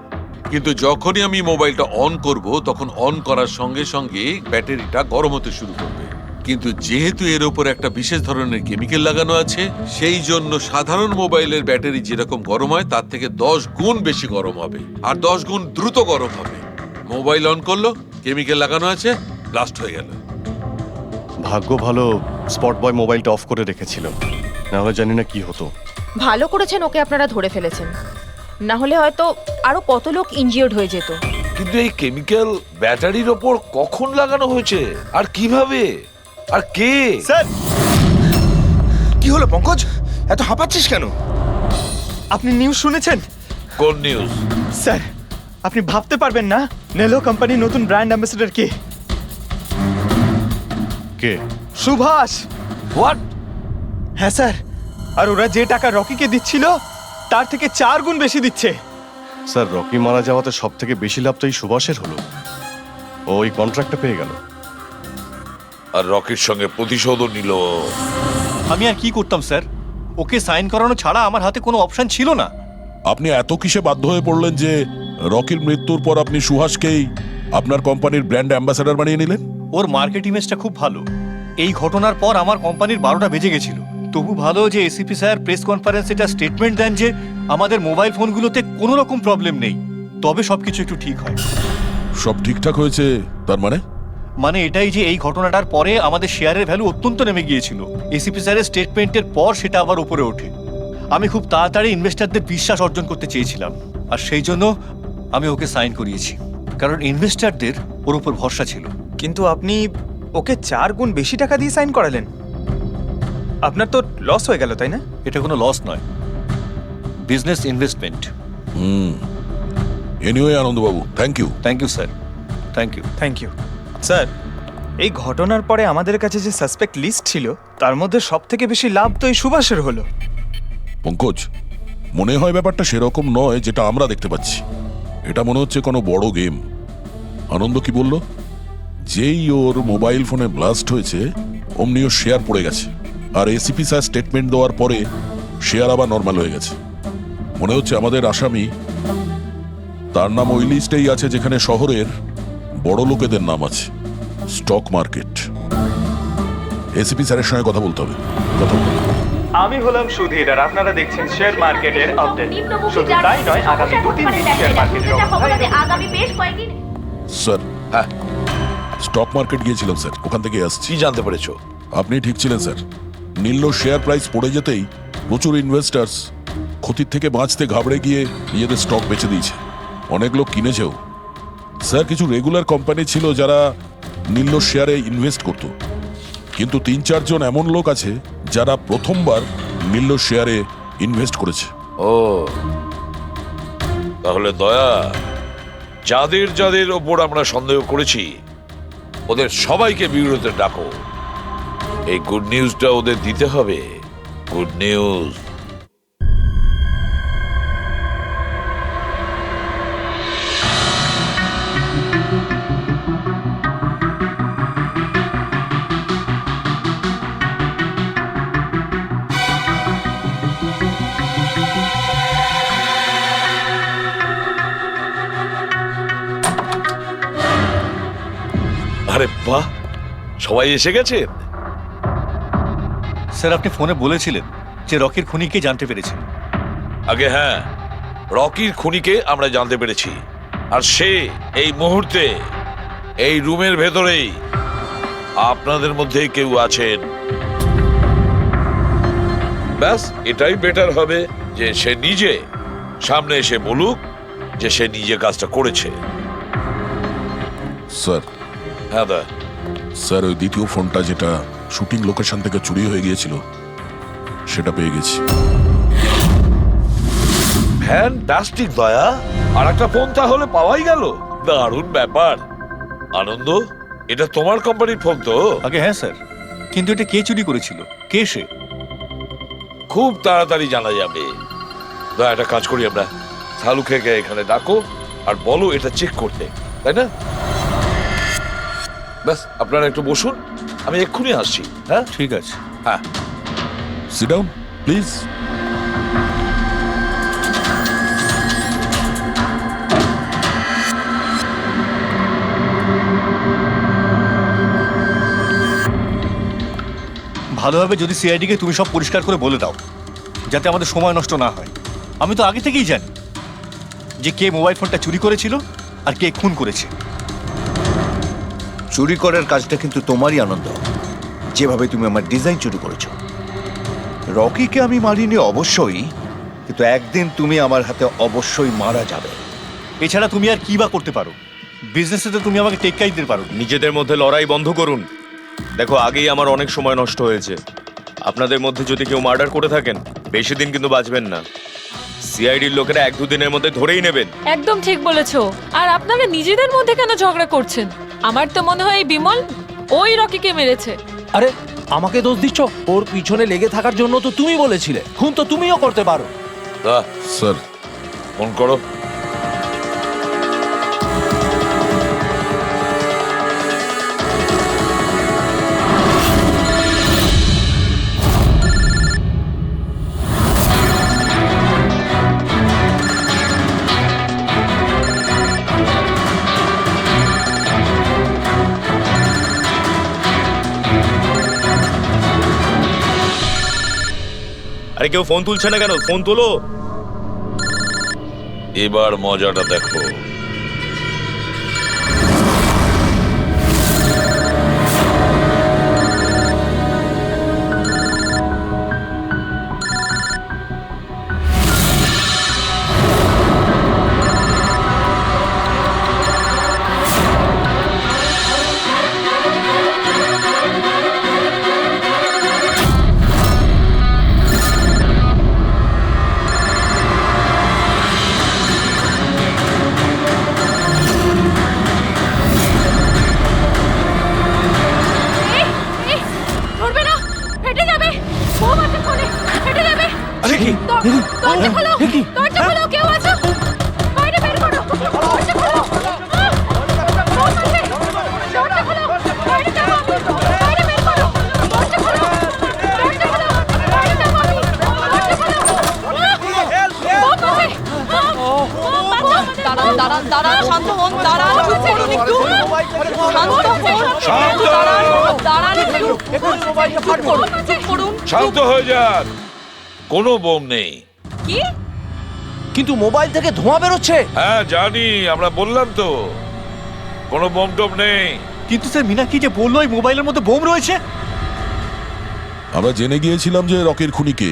কিন্তু যখনই আমি মোবাইলটা অন করব তখন অন করার সঙ্গে সঙ্গে ব্যাটারিটা গরম হতে শুরু করবে। কিন্তু যেহেতু এর উপর একটা বিশেষ ধরনের কেমিক্যাল লাগানো আছে, সেই জন্য সাধারণ মোবাইলের ব্যাটারি যেরকম গরম হয় তার থেকে 10 গুণ বেশি গরম হবে, আর 10 গুণ দ্রুত গরম হবে। মোবাইল অন করলো, কেমিক্যাল লাগানো আছে, ব্লাস্ট হয়ে গেল। ভাগ্য ভালো স্পট বয় মোবাইলটা অফ করে রেখেছিল, না হলে জানি না কি হতো। ভালো করেছেন ওকে আপনারা ধরে ফেলেছেন, না হলে হয়তো আরো কত লোক ইনজিওর্ড হয়ে যেত। কিন্তু এই কেমিক্যাল ব্যাটারির ওপর কখন লাগানো হয়েছে আর কিভাবে আর কে? স্যার, কি হলো পঙ্কজ, এত হাঁপাচ্ছিস কেন? আপনি নিউজ শুনেছেন? কোন নিউজ? স্যার, আপনি ভাবতে পারবেন না নেলো কোম্পানির নতুন ব্র্যান্ড অ্যাম্বাসেডর কে? কে? সুভাষ। হোয়াট? হ্যাঁ স্যার, আর ওরা যে টাকা রকিকে দিচ্ছিল তার থেকে 4 গুণ বেশি দিচ্ছে। স্যার, রকি মারা যাওয়াতে সব থেকে বেশি লাভ তো এই সুভাষের হলো, ও ওই কন্ট্রাক্টটা পেয়ে গেল। আর রকির সঙ্গে প্রতিশোধও নিল। আমি আর কি করতাম স্যার, ওকে সাইন করানো ছাড়া আমার হাতে কোনো অপশন ছিল না। আপনি এত কিসে বাধ্য হয়ে পড়লেন যে রকির মৃত্যুর পর আপনি সুহাসকেই আপনার কোম্পানির ব্র্যান্ড অ্যাম্বাসেডর বানিয়ে নিলেন? ওর মার্কেট ইমেজটা খুব ভালো। এই ঘটনার পর আমার কোম্পানির 12টা বেজে গেছিল। তবু ভালো যে এসিপি স্যার প্রেস কনফারেন্সে এটা স্টেটমেন্ট দেন যে আমাদের মোবাইল ফোনগুলোতে কোনো রকম প্রবলেম নেই, তবে সবকিছু একটু ঠিক হয়। সব ঠিকঠাক হয়েছে তার মানে এটাই যে এই ঘটনাটার পরে আমাদের শেয়ারের ভ্যালু অত্যন্ত নেমে গিয়েছিল। এসিপি স্যারের স্টেটমেন্টের পর সেটা আবার উপরে ওঠে। আমি খুব তাড়াতাড়ি ইনভেস্টরদের বিশ্বাস অর্জন করতে চেয়েছিলাম, আর সেই জন্য আমি ওকে সাইন করিয়েছি, কারণ ইনভেস্টরদের ওর উপর ভরসা ছিল। কিন্তু আপনি ওকে 4 গুণ বেশি টাকা দিয়ে সাইন করালেন, আপনার তো লস হয়ে গেল, তাই না? এটা কোনো লস নয়, বিজনেস ইনভেস্টমেন্ট। এনিওয়ে আনন্দবাবু, thank you. Thank you sir, thank you. Thank you sir. এই ঘটনার পরে আমাদের কাছে যে সাসপেক্ট লিস্ট ছিল তার মধ্যে সব থেকে বেশি লাভ তো এই সুভাষের হলো। পঙ্কজ, মনে হয় ব্যাপারটা সেরকম নয় যেটা আমরা দেখতে পাচ্ছি। এটা মনে হচ্ছে কোনো বড় গেম। আনন্দ কি বলল? যেই ওর মোবাইল ফোনে ব্লাস্ট হয়েছে অমনি ওর শেয়ার পড়ে গেছে, আর এসিপি স্যার স্টেটমেন্ট দেওয়ার পরে শেয়ার আবার নর্মাল হয়ে গেছে। মনে হচ্ছে আমাদের আসামি, তার নাম ওই লিস্টেই আছে যেখানে শহরের বড় লোকেদের নাম আছে, স্টক মার্কেট। এসিপি স্যারের সঙ্গে কথা বলতে হবে। কথা বলতে হবে। আমি হলাম সুধীর আর আপনারা দেখছেন শেয়ার মার্কেটের আপডেট। শুধু তাই নয়, আগামী 2-3 দিন শেয়ার মার্কেটের অবস্থা আগামী বেশ কয়েকদিন স্যার হ্যাঁ, স্টক মার্কেট গিয়েছিলাম স্যার, ওখান থেকে আসছি। কি জানতে পেরেছো? আপনি ঠিক ছিলেন স্যার। নীল্লোর শেয়ার প্রাইস পড়ে যেতেই প্রচুর ইনভেস্টার্স ক্ষতির থেকে বাঁচতে ঘাবড়ে গিয়ে নিজেদের স্টক বেচে দিয়েছে। অনেক লোক কিনেছেও স্যার। কিছু রেগুলার কোম্পানি ছিল যারা নীল্লোর শেয়ারে ইনভেস্ট করত, কিন্তু 3-4 জন এমন লোক আছে যারা প্রথমবার নীল্লোর শেয়ারে ইনভেস্ট করেছে। ও, তাহলে দয়া, যাদের যাদের ওপর আমরা সন্দেহ করেছি ওদের সবাইকে বিরুদ্ধে ডাকো। এই গুড নিউজটা ওদের দিতে হবে। Good news. আরে বাহ, সবাই এসে গেছেন। স্যার আপনি ফোনে বলেছিলেন যে রকির খুনিকে জানতে পেরেছেন। আগে হ্যাঁ, রকির খুনিকে আমরা জানতে পেরেছি, আর সে এই মুহূর্তে এই রুমের ভেতরেই আপনাদের মধ্যে কেউ আছেন। ব্যাস, এটাই বেটার হবে যে সে নিজে সামনে এসে বলুক যে সে নিজে কাজটা করেছে। স্যার হ্যাঁ দা, স্যার ওই দ্বিতীয় ফোনটা যেটা শুটিং লোকেশন থেকে চুরি হয়ে গিয়েছিল সেটা পেয়ে গেছি। ফ্যান্টাস্টিক দয়া, আর একটা ফোন তাহলে পাওয়াই গেল। দারুণ ব্যাপার। আনন্দ, এটা তোমার কোম্পানির ফোন তো? আগে হ্যাঁ স্যার, কিন্তু এটা কে চুরি করেছিল, কে সে? খুব তাড়াতাড়ি জানা যাবে। দয়া, একটা কাজ করি আমরা, শালুকে এখানে ডাকো আর বলো এটা চেক করতে, তাই না? ব্যাস, আপনারা একটু বসুন, আমি এক্ষুনি আসছি। হ্যাঁ ঠিক আছে। হ্যাঁ, সিট ডাউন প্লিজ। ভালো হবে যদি সিআইডিকে তুমি সব পরিষ্কার করে বলে দাও, যাতে আমাদের সময় নষ্ট না হয়। আমি তো আগে থেকেই জানি যে কে মোবাইল ফোনটা চুরি করেছিল আর কে খুন করেছে। চুরি করার কাজটা কিন্তু তোমারই, আনন্দ। যেভাবে তুমি আমার ডিজাইন চুরি করেছো। রকিকে আমি মারিনি অবশ্যই, কিন্তু একদিন তুমি আমার হাতে অবশ্যই মারা যাবে। এছাড়া তুমি আর কি বা করতে পারো? বিজনেসে তো তুমি আমাকে টেক্কাই দিতে পারো। নিজেদের মধ্যে লড়াই বন্ধ করুন। দেখো, আগেই আমার অনেক সময় নষ্ট হয়েছে। আপনাদের মধ্যে যদি কেউ মার্ডার করে থাকেন, বেশি দিন কিন্তু বাঁচবেন না। সিআইডির লোকেরা 1-2 দিনের মধ্যে ধরেই নেবেন। একদম ঠিক বলেছো। আর আপনারা নিজেদের মধ্যে কেন ঝগড়া করছেন? আমার তো মনে হয় এই বিমল ওই রকিকে মেরেছে। আরে আমাকে দোষ দিচ্ছ? ওর পিছনে লেগে থাকার জন্য তো তুমি বলেছিলে, খুন তো তুমিও করতে পারো। দা, স্যার ফোন করো। আরে কেউ ফোন তুলছে না কেন? ফোন তোলো। এবার মজাটা দেখো। দরজা খোলো, দরজা খোলো, কেউ আছো? বাইরে বের করো, দরজা খোলো। দরজা খোলো, বাইরে যাবো আমি। বাইরে বের করো, দরজা খোলো, দরজা খোলো, বাইরে যাবো আমি। দরজা খোলো। বম আছে। বম, বাঁচাও আমাদের। দাঁড়ান, শান্ত হন, দাঁড়ান, চুপ করুন একটু। শান্ত হন, দাঁড়ান একটু। চুপ করুন, চুপ করুন। শান্ত হয়ে যান, কোনো বোম নেই। কি? কিন্তু মোবাইল থেকে ধোঁয়া বেরোচ্ছে। হ্যাঁ জানি, আমরা বললাম তো কোনো বোম টোম নেই। কিন্তু স্যার মীনাক্ষী যে বললো এই মোবাইলের মধ্যে বোম রয়েছে। আমরা জেনে গিয়েছিলাম যে রকির খুনি কে,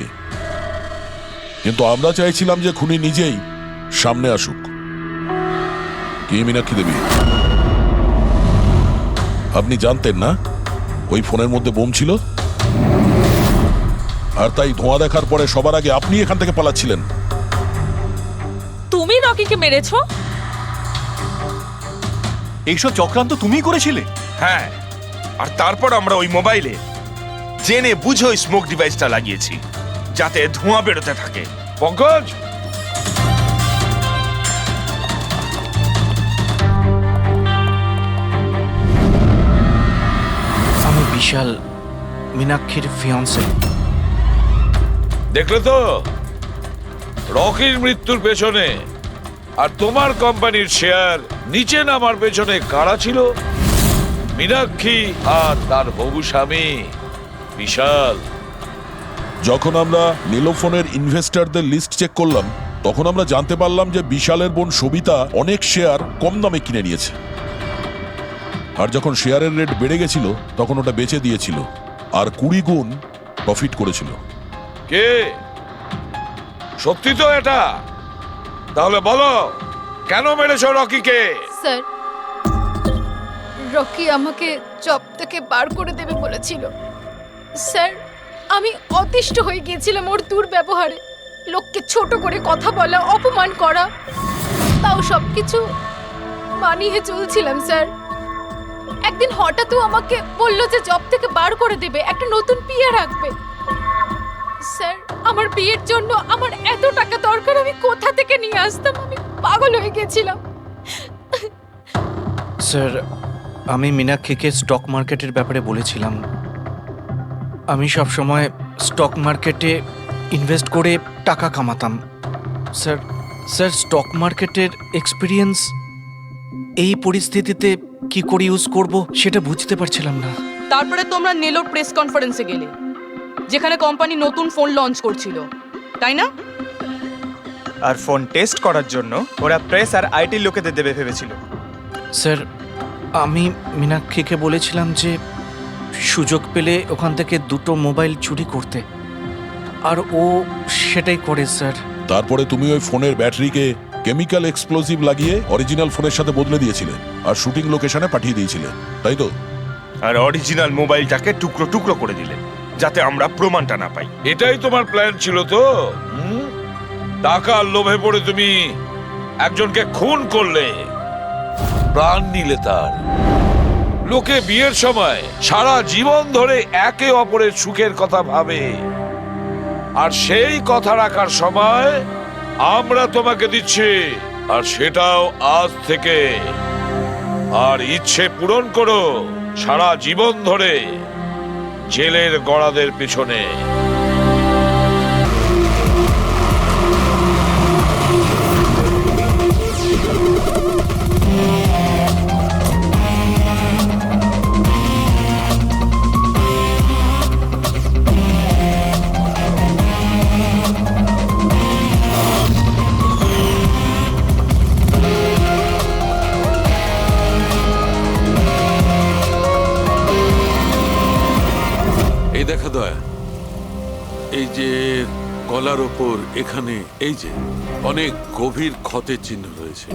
কিন্তু আমরা চাইছিলাম যে খুনি নিজেই সামনে আসুক। কি মীনাক্ষী দেবী, আপনি জানতেন না ওই ফোনের মধ্যে বোম ছিল? আর তাই ধোঁয়া দেখার পরে সবার আগে আপনি এখান থেকে পালাচ্ছিলেন। তুমি রকিকে মেরেছো? এইসব চক্রান্ত তুমিই করেছিলে? হ্যাঁ, আর তারপর আমরা ওই মোবাইলে জেনে বুঝে ওই স্মোক ডিভাইসটা লাগিয়েছি যাতে ধোঁয়া বেরোতে থাকে। পঙ্কজ, আমি বিশাল, মীনাক্ষীর ফিয়ান্সে। দেখলে তো রকির মৃত্যুর পেছনে আর তোমার কোম্পানির শেয়ার নিচে নামার পেছনে কারা ছিল? মীনাক্ষী আর তার হবু স্বামী বিশাল। যখন আমরা নীলোফোনের ইনভেস্টরদের লিস্ট চেক করলাম, তখন আমরা জানতে পারলাম যে বিশালের বোন সবিতা অনেক শেয়ার কম দামে কিনে নিয়েছে। আর যখন শেয়ারের রেট বেড়ে গেছিল তখন ওটা বেচে দিয়েছিল আর 20 গুণ প্রফিট করেছিল। কে? সত্যি তো এটা? তাহলে বলো কেন মেরেছো রকিকে? স্যার, রকি আমাকে জব থেকে বার করে দেবে বলেছিল। স্যার, আমি অতিষ্ঠ হয়ে গিয়েছিলাম ওর দুর্ব্যবহারে। লোককে ছোট করে কথা বলা, অপমান করা, তাও সবকিছু মানিয়ে চলছিলাম স্যার। একদিন হঠাৎ আমাকে বলল যে জব থেকে বার করে দেবে, একটা নতুন পিএ রাখবে। স্যার, আমার বিয়ের জন্য আমার এত টাকা দরকার, আমি কোথা থেকে নিয়ে আসতাম? আমি পাগল হয়ে গেছিলাম। স্যার, আমি মীনাক্ষীকে স্টক মার্কেটের ব্যাপারে বলেছিলাম। আমি সব সময় স্টক মার্কেটে ইনভেস্ট করে টাকা কামাতাম। স্যার স্যার স্টক মার্কেটের এক্সপিরিয়েন্স এই পরিস্থিতিতে কি করে ইউজ করব সেটা বুঝতে পারছিলাম না। তারপরে তোমরা নেলোর প্রেস কনফারেন্সে গেলে, যেখানে কোম্পানি নতুন ফোন লঞ্চ করছিল, তাই না? আর ফোন টেস্ট করার জন্য ওরা প্রেস আর আইটি লোকেদের দেবে ভেবেছিল। স্যার, আমি মীনাক্ষীকে বলেছিলাম যে সুযোগ পেলে ওখান থেকে 2টো মোবাইল চুরি করতে, আর ও সেটাই করে স্যার। তারপরে তুমি ওই ফোনের ব্যাটারিকে কেমিক্যাল এক্সপ্লোসিভ লাগিয়ে অরিজিনাল ফোনের সাথে বদলে দিয়েছিলে আর শুটিং লোকেশনে পাঠিয়ে দিয়েছিলে, তাই তো? আর অরিজিনাল মোবাইলটাকে টুকরো টুকরো করে দিলে যাতে আমরা প্রমাণটা না পাই। এটাই তোমার প্ল্যান ছিল তো? টাকার লোভে পড়ে তুমি একজনকে খুন করলে, প্রাণ নিলে তার। লোকে বিয়ের সময় সারা জীবন ধরে একে অপরের সুখের কথা ভাবে, আর সেই কথা রাখার সময় আমরা তোমাকে দিচ্ছি, আর সেটাও আজ থেকে। আর ইচ্ছে পূরণ করো সারা জীবন ধরে জেলের গড়াদের পিছনে। এই দেখা দয়া, এই যে গলার ওপর এখানে এই যে অনেক গভীর ক্ষতের চিহ্ন রয়েছে,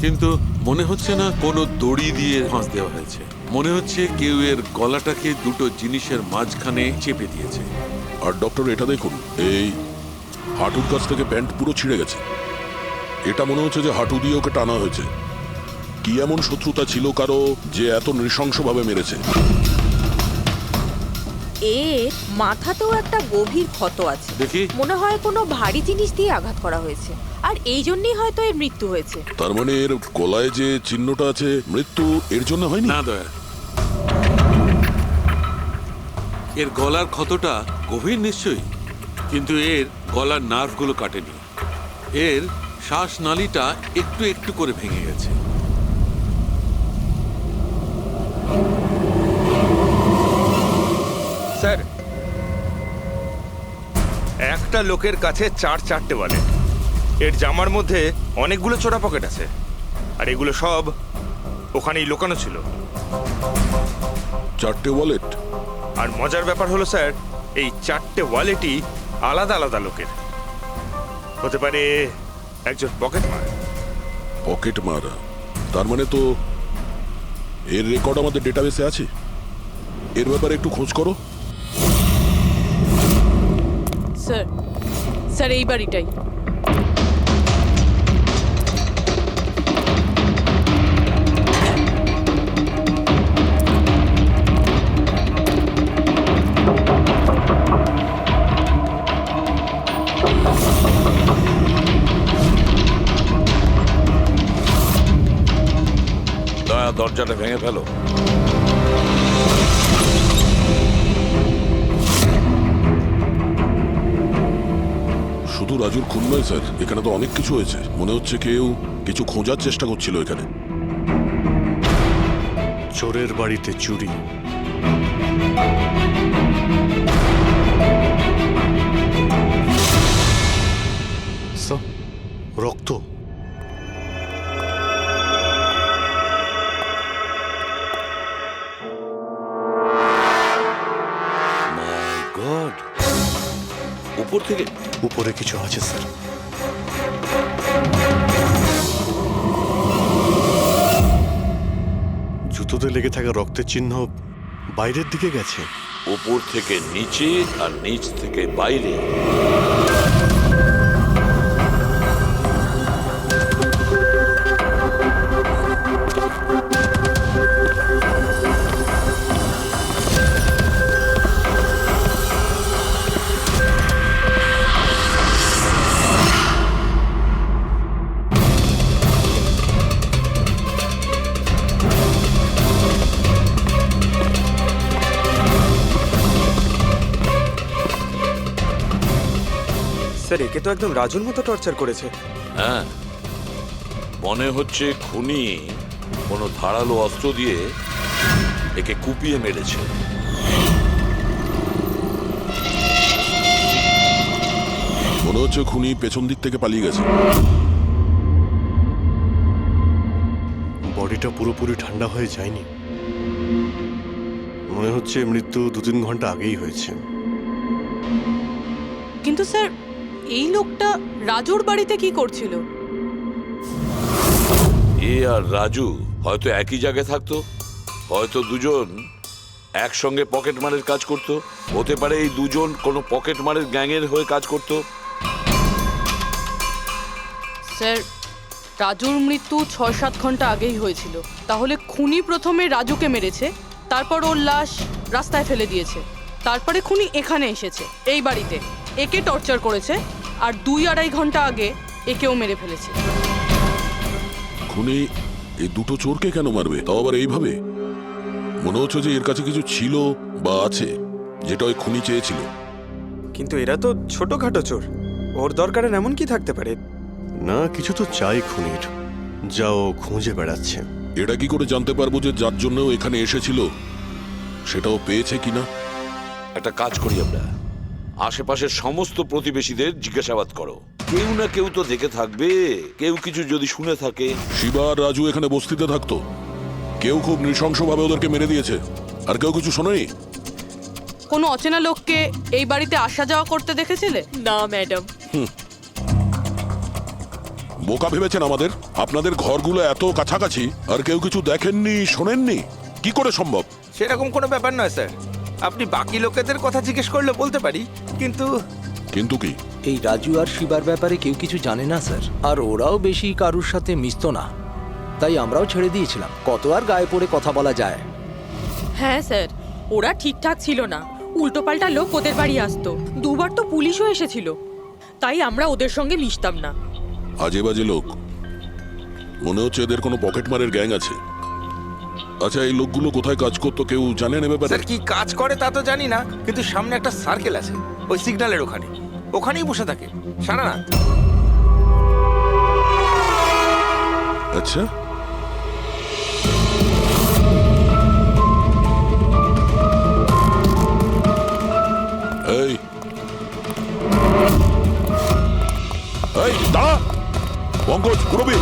কিন্তু মনে হচ্ছে না কোনো দড়ি দিয়ে ফাঁস দেওয়া হয়েছে। মনে হচ্ছে কেউ এর গলাটাকে দুটো জিনিসের মাঝখানে চেপে দিয়েছে। আর ডক্টর এটা দেখুন, এই হাঁটুর কাছ থেকে প্যান্ট পুরো ছিঁড়ে গেছে। এটা মনে হচ্ছে যে হাঁটু দিয়ে ওকে টানা হয়েছে। কি এমন শত্রুতা ছিল কারো যে এত নৃশংসভাবে মেরেছে? এর মাথাতেও একটা গভীর ক্ষত আছে। দেখি। মনে হয় কোনো ভারী জিনিস দিয়ে আঘাত করা হয়েছে, আর এই জন্যই হয়তো এর মৃত্যু হয়েছে। তার মানে এর গলায় যে চিহ্নটা আছে, মৃত্যু এর জন্য হয়নি? না দয়া, এর গলার ক্ষতটা গভীর নিশ্চয়ই, কিন্তু এর গলার নার্ভগুলো কাটেনি। এর শ্বাসনালীটা একটু একটু করে ভেঙে গেছে। স্যার, একটা লোকের কাছে চারটে ওয়ালেট। এর জামার মধ্যে অনেকগুলো চোরা পকেট আছে, আর এগুলো সব ওখানেই লুকানো ছিল। 4টে ওয়ালেট? আর মজার ব্যাপার হলো স্যার, এই 4টে ওয়ালেটই আলাদা আলাদা লোকের। হতে পারে একজন পকেট মার। পকেট মারা? তার মানে তো এর রেকর্ড আমাদের ডেটাবেসে আছে। এর ব্যাপারে একটু খোঁজ করো। স্যার, স্যার এই বাড়িটাই। দয়া, দরজাটা ভেঙে ফেলো। শুধু রাজুর খুন নয় স্যার, এখানে তো অনেক কিছু হয়েছে। মনে হচ্ছে কেউ কিছু খোঁজার চেষ্টা করছিল এখানে। চোরের বাড়িতে চুরি, রক্ত। মাই গড, উপর থেকে? উপরে কিছু আছে স্যার। জুতোতে লেগে থাকা রক্তের চিহ্ন বাইরের দিকে গেছে। উপর থেকে নিচে আর নিচ থেকে বাইরে। স্যার, একে তো একদম রাজুর মতো টর্চার করেছে। হ্যাঁ, মনে হচ্ছে খুনি কোনো ধারালো অস্ত্র দিয়ে একে কুপিয়ে মেরেছে। মনে হচ্ছে খুনি পেছন দিক থেকে পালিয়ে গেছে। বডিটা পুরোপুরি ঠান্ডা হয়ে যায়নি। মনে হচ্ছে মৃত্যু 2-3 ঘন্টা আগেই হয়েছে। কিন্তু স্যার, এই লোকটা রাজুর বাড়িতে কি করছিল? এ আর রাজু হয়তো একই জায়গায় থাকতো, হয়তো দুজন একসঙ্গে পকেট মারের কাজ করত। হতে পারে এই দুজন কোনো পকেট মারের গ্যাংয়ের হয়ে কাজ করত। স্যার, রাজুর মৃত্যু 6-7 ঘন্টা আগেই হয়েছিল। তাহলে খুনি প্রথমে রাজুকে মেরেছে, তারপর ওর লাশ রাস্তায় ফেলে দিয়েছে, তারপরে খুনি এখানে এসেছে এই বাড়িতে, একে টর্চার করেছে, আর 2-2.5 ঘন্টা আগে একেও মেরে ফেলেছে। খুনি এই দুটো চোরকে কেন মারবে, তাও আবার এইভাবে? মনে হচ্ছে যে এর কাছে কিছু ছিল বা আছে যেটা ওই খুনি চেয়েছিল। কিন্তু এরা তো ছোটখাটো চোর, ওর দরকারে এমন কি থাকতে পারে? না, কিছু তো চাই খুনির, যা ও খুঁজে বেড়াচ্ছে। এটা কি করে জানতে পারবো যে যার জন্য ও এখানে এসেছিল সেটাও পেয়েছে কিনা? একটা কাজ করি আমরা, আশেপাশের সমস্ত প্রতিবেশীদের জিজ্ঞাসাবাদ করো। কেউ না কেউ তো দেখে থাকবে, কেউ কিছু যদি শুনে থাকে। শিবা আর রাজু এখানে বস্তিতে থাকতো, কেউ খুব নৃশংসভাবে ওদেরকে মেরে দিয়েছে, আর কেউ কিছু শোনেনি। কোনো অচেনা লোককে এই বাড়িতে আসা যাওয়া করতে দেখেছিলে? না ম্যাডাম। বোকা ভেবেছেন আমাদের? আপনাদের ঘরগুলো এত কাছাকাছি আর কেউ কিছু দেখেননি, শোনেননি? কি করে সম্ভব? সেরকম কোনো ব্যাপার নয় স্যার, আপনি বাকি লোকেদের কথা জিজ্ঞেস করলে বলতে পারি, কিন্তু কিন্তু কি? এই রাজু আর শিবার ব্যাপারে কেউ কিছু জানে না স্যার, আর ওরাও বেশি কারুর সাথে মিশতো না, তাই আমরাও ছেড়ে দিয়েছিলাম। কত আর গায়ে পড়ে কথা বলা যায়? হ্যাঁ স্যার, ওরা ঠিকঠাক ছিল না, উল্টোপাল্টা লোক ওদের বাড়ি আসতো, 2বার তো পুলিশও এসেছিল, তাই আমরা ওদের সঙ্গে মিশতাম না। আজে বাজে লোক, মনে হচ্ছে এদের কোনো পকেট মারের গ্যাং আছে। আচ্ছা, এই লোকগুলো কোথায় কাজ করতো কেউ জানেন এ ব্যাপারে? স্যার, কি কাজ করে তা তো জানি না, কিন্তু সামনে একটা সার্কেল আছে, ওই সিগন্যালের ওখানেই বসে থাকে সারা রাত। আচ্ছা, এই এই দাঁড়া, পঙ্কজ পুরবি।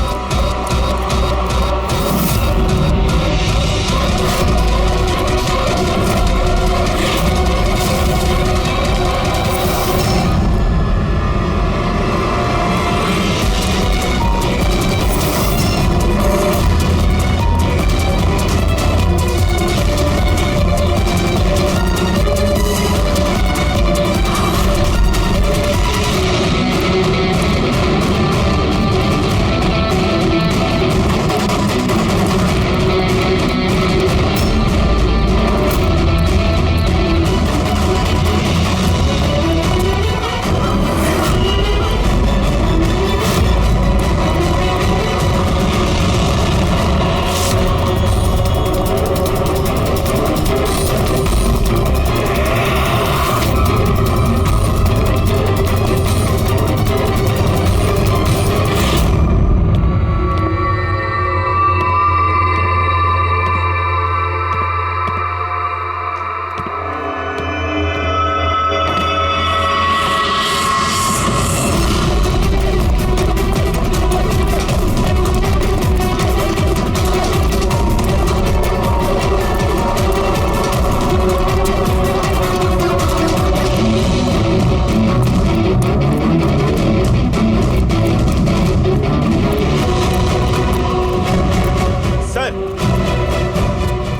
স্যার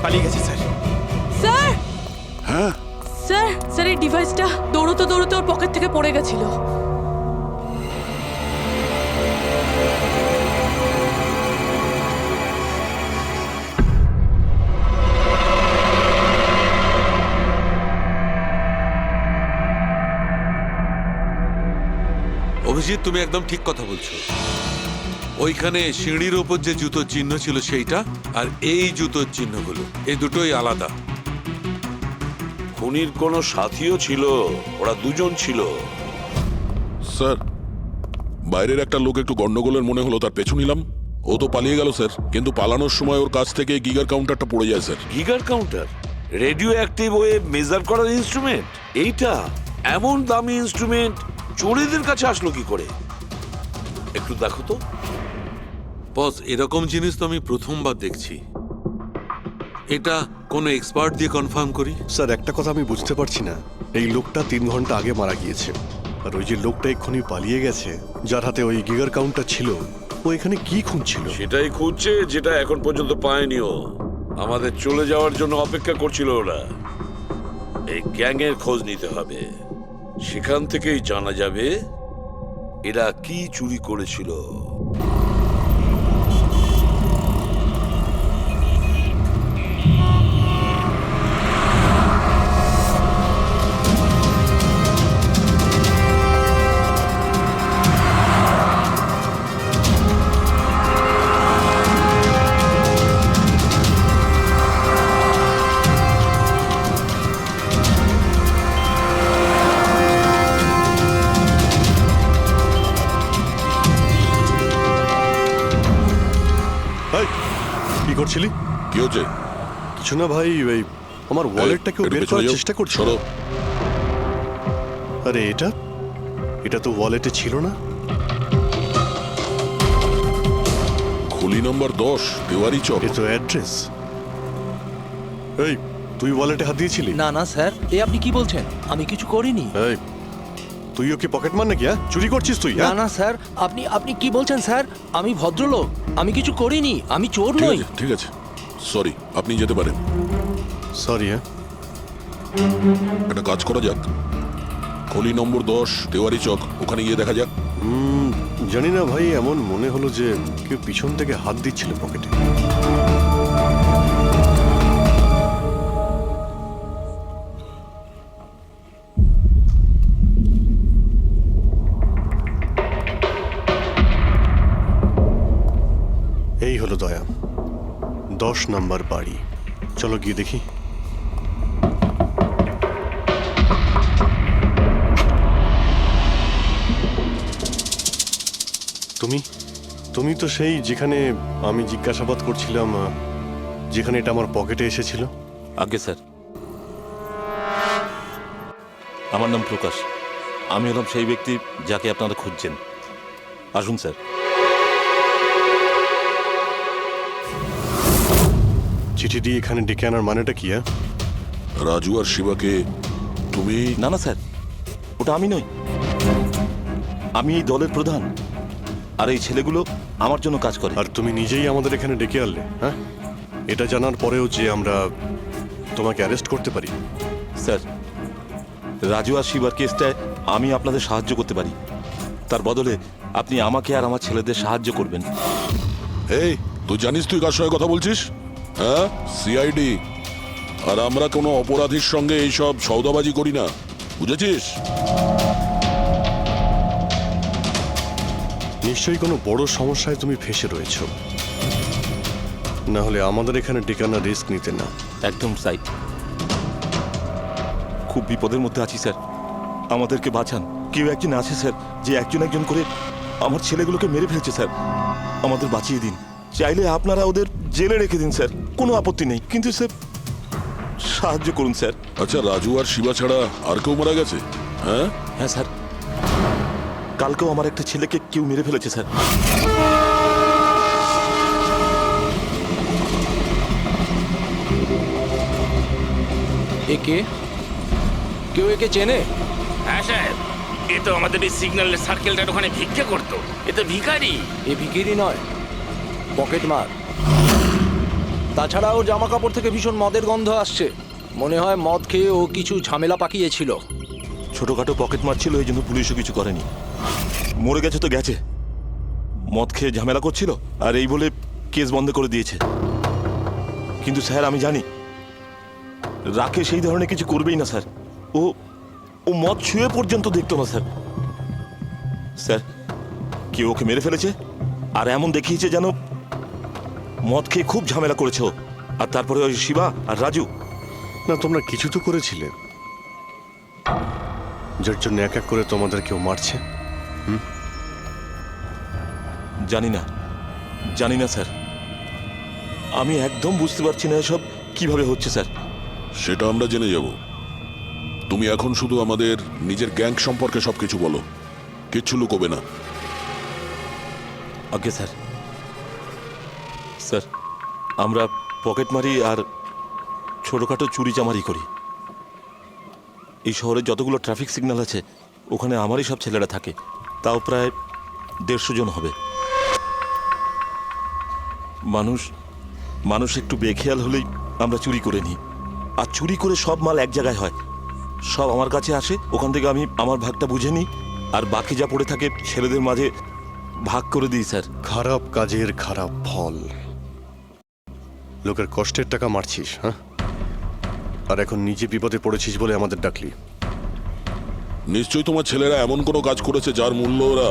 পালিয়ে গেছে স্যার। স্যার হ্যাঁ, স্যার স্যার এই ডিভাইসটা দৌড়তে দৌড়তে ওর পকেট থেকে পড়ে গেছিল। অভিজিৎ, তুমি একদম ঠিক কথা বলছো। ওইখানে সিঁড়ির উপর যে জুতোর চিহ্ন ছিল সেইটা, আর এই জুতোর চিহ্নগুলো, এই দুটোই আলাদা। খুনির কোনো সাথীও ছিল, ওরা দুজন ছিল। স্যার বাইরের একটা লোক একটু গন্ডগোলের মনে হলো, তার পেছু নিলাম। ও তো পালিয়ে গেল স্যার, কিন্তু পালানোর সময় ওর কাছ থেকে গিগার কাউন্টারটা পড়ে যায় sir. Geiger counter, radioactive wave measure করার ইনস্ট্রুমেন্ট, এইটা এমন দামি ইনস্ট্রুমেন্ট চোরেদের কাছে আসলো কি করে? একটু দেখো তো। বস, এরকম জিনিস তো আমি প্রথমবার দেখছি। এটা কোনো এক্সপার্ট দিয়ে কনফার্ম করি। স্যার একটা কথা আমি বুঝতে পারছি না, এই লোকটা 3 ঘন্টা আগে মারা গিয়েছে, আর ওই যে লোকটা এক্ষুনি পালিয়ে গেছে, যার হাতে ওই গিগার কাউন্টার ছিল, ও এখানে কি খুঁজছিল? সেটাই খুঁজছে, যেটা এখন পর্যন্ত পায়নিও। আমাদের চলে যাওয়ার জন্য অপেক্ষা করছিল ওরা। এই গ্যাংয়ের খোঁজ নিতে হবে, সেখান থেকেই জানা যাবে এরা কি চুরি করেছিল। কি করছিলি? কি হচ্ছে? কিছু না ভাই, ওই আমার ওয়ালেটটাকে বের করার চেষ্টা করছিল। আরে এটা তো ওয়ালেটে ছিল না। খুলি নম্বর 10 তেওয়ারি চক। এ তো অ্যাড্রেস। এই তুই ওয়ালেটে হাত দিয়েছিলি? না না স্যার, এ আপনি কি বলছেন? আমি কিছু করিনি। এই তুইও কি পকেট মার নাকি? চুরি করছিস তুই? না না স্যার, আপনি কি বলছেন স্যার? আমি ভদ্রলোক, আমি কিছু করিনি, আমি চোর নই। ঠিক আছে, সরি, আপনি যেতে পারেন। সরি। একটা কাজ করা যাক, খলি নম্বর 10 তেওয়ারি চক, ওখানে গিয়ে দেখা যাক। জানি না ভাই, এমন মনে হলো যে কেউ পিছন থেকে হাত দিচ্ছিল পকেটে। এই হলো দয়া, 10 নম্বর বাড়ি। চলো গিয়ে দেখি। তুমি তুমি তো সেই যেখানে আমি জিজ্ঞাসাবাদ করছিলাম, যেখানে এটা আমার পকেটে এসেছিল। আগে স্যার, আমার নাম প্রকাশ। আমি হলাম সেই ব্যক্তি যাকে আপনারা খুঁজছেন। আসুন স্যার। চিঠি দিয়ে এখানে ডেকে আনার মানেটা কি? রাজু আর শিবাকে তুমি? না না স্যার, ওটা আমি নই। আমি এই দলের প্রধান, আর এই ছেলেগুলো আমার জন্য কাজ করে। আর তুমি নিজেই আমাদের এখানে ডেকে আনলে? হ্যাঁ, এটা জানার পরেও যে আমরা তোমাকে অ্যারেস্ট করতে পারি? স্যার, রাজু আর শিবার কেসটায় আমি আপনাদের সাহায্য করতে পারি। তার বদলে আপনি আমাকে আর আমার ছেলেদের সাহায্য করবেন। এই, তুই জানিস তুই কার সঙ্গে কথা বলছিস? হ্যাঁ, সিআইডি। আর আমরা কোনো অপরাধীর সঙ্গে এইসব সৌদাবাজি করি না, বুঝেছিস? নিশ্চয়ই কোনো বড় সমস্যায় তুমি ফেঁসে রয়েছো, না হলে আমাদের এখানে ডেকে আনার রিস্ক নিতে না। একদম তাই। খুব বিপদের মধ্যে আছি স্যার, আমাদেরকে বাঁচান। কেউ একজন আছে স্যার, যে একজন একজন করে আমার ছেলেগুলোকে মেরে ফেলছে স্যার। আমাদের বাঁচিয়ে দিন। চাইলে আপনারা ওদের জেলে রেখে দিন স্যার, কোনো আপত্তি নেই, কিন্তু স্যার সাহায্য করুন স্যার। আচ্ছা, রাজু আর শিবা ছাড়া আর কেউ মারা গেছে? হ্যাঁ হ্যাঁ স্যার, কালকেও আমার একটা ছেলেকে কেউ মেরে ফেলেছে স্যার। একে কেউ একে চেনে? হ্যাঁ স্যার, এ তো আমাদের এই সিগন্যালের সার্কেলটার ওখানে ভিক্ষা করতো। এ তো ভিখারি। এ ভিখিরি নয়, পকেট মার। তাছাড়া ওর জামা কাপড় থেকে ভীষণ মদের গন্ধ আসছে। মনে হয় মদ খেয়ে ও কিছু ঝামেলা পাকিয়েছিল। ছোটখাটো পকেট মারছিল, এই জন্য পুলিশও কিছু করেনি। মরে গেছে তো গেছে, মদ খেয়ে ঝামেলা করছিল আর এই বলে কেস বন্ধ করে দিয়েছে। কিন্তু স্যার আমি জানি রাকেশ এই ধরনের কিছু করবেই না স্যার। ও ও মদ ছুঁয়ে পর্যন্ত দেখতো না স্যার। স্যার, কেউ ওকে মেরে ফেলেছে আর এমন দেখিয়েছে যেন মদ খেয়ে খুব ঝামেলা করেছে ও। আর তারপরে ওই শিবা আর রাজু। না, তোমরা কিছু তো করেছিলে, যার জন্য এক এক করে তোমাদের কেউ মারছে। জানি না, জানি না স্যার। আমি একদম বুঝতে পারছি না এসব কিভাবে হচ্ছে স্যার। সেটা আমরা জেনে যাব। তুমি এখন শুধু আমাদের নিজের গ্যাং সম্পর্কে সবকিছু বলো, কিচ্ছু লুকোবে না। Okay sir. স্যার, আমরা পকেট মারি আর ছোটখাটো চুরি চামারি করি। এই শহরে যতগুলো ট্রাফিক সিগন্যাল আছে ওখানে আমারই সব ছেলেরা থাকে, তাও প্রায় 150 জন হবে। মানুষ একটু বেখেয়াল হলেই আমরা চুরি করে নিই, আর চুরি করে সব মাল এক জায়গায় হয়। সব আমার কাছে আসে, ওখান থেকে আমি আমার ভাগটা বুঝে নিই, আর বাকি যা পড়ে থাকে ছেলেদের মাঝে ভাগ করে দিই স্যার। খারাপ কাজের খারাপ ফল। লোকের কষ্টের টাকা মারছিস, হ্যাঁ? আর এখন নিজে বিপদে পড়েছিস বলে আমাদের ডাকলি। নিশ্চয়ই তোমার ছেলেরা এমন কোনো কাজ করেছে যার মূল্য ওরা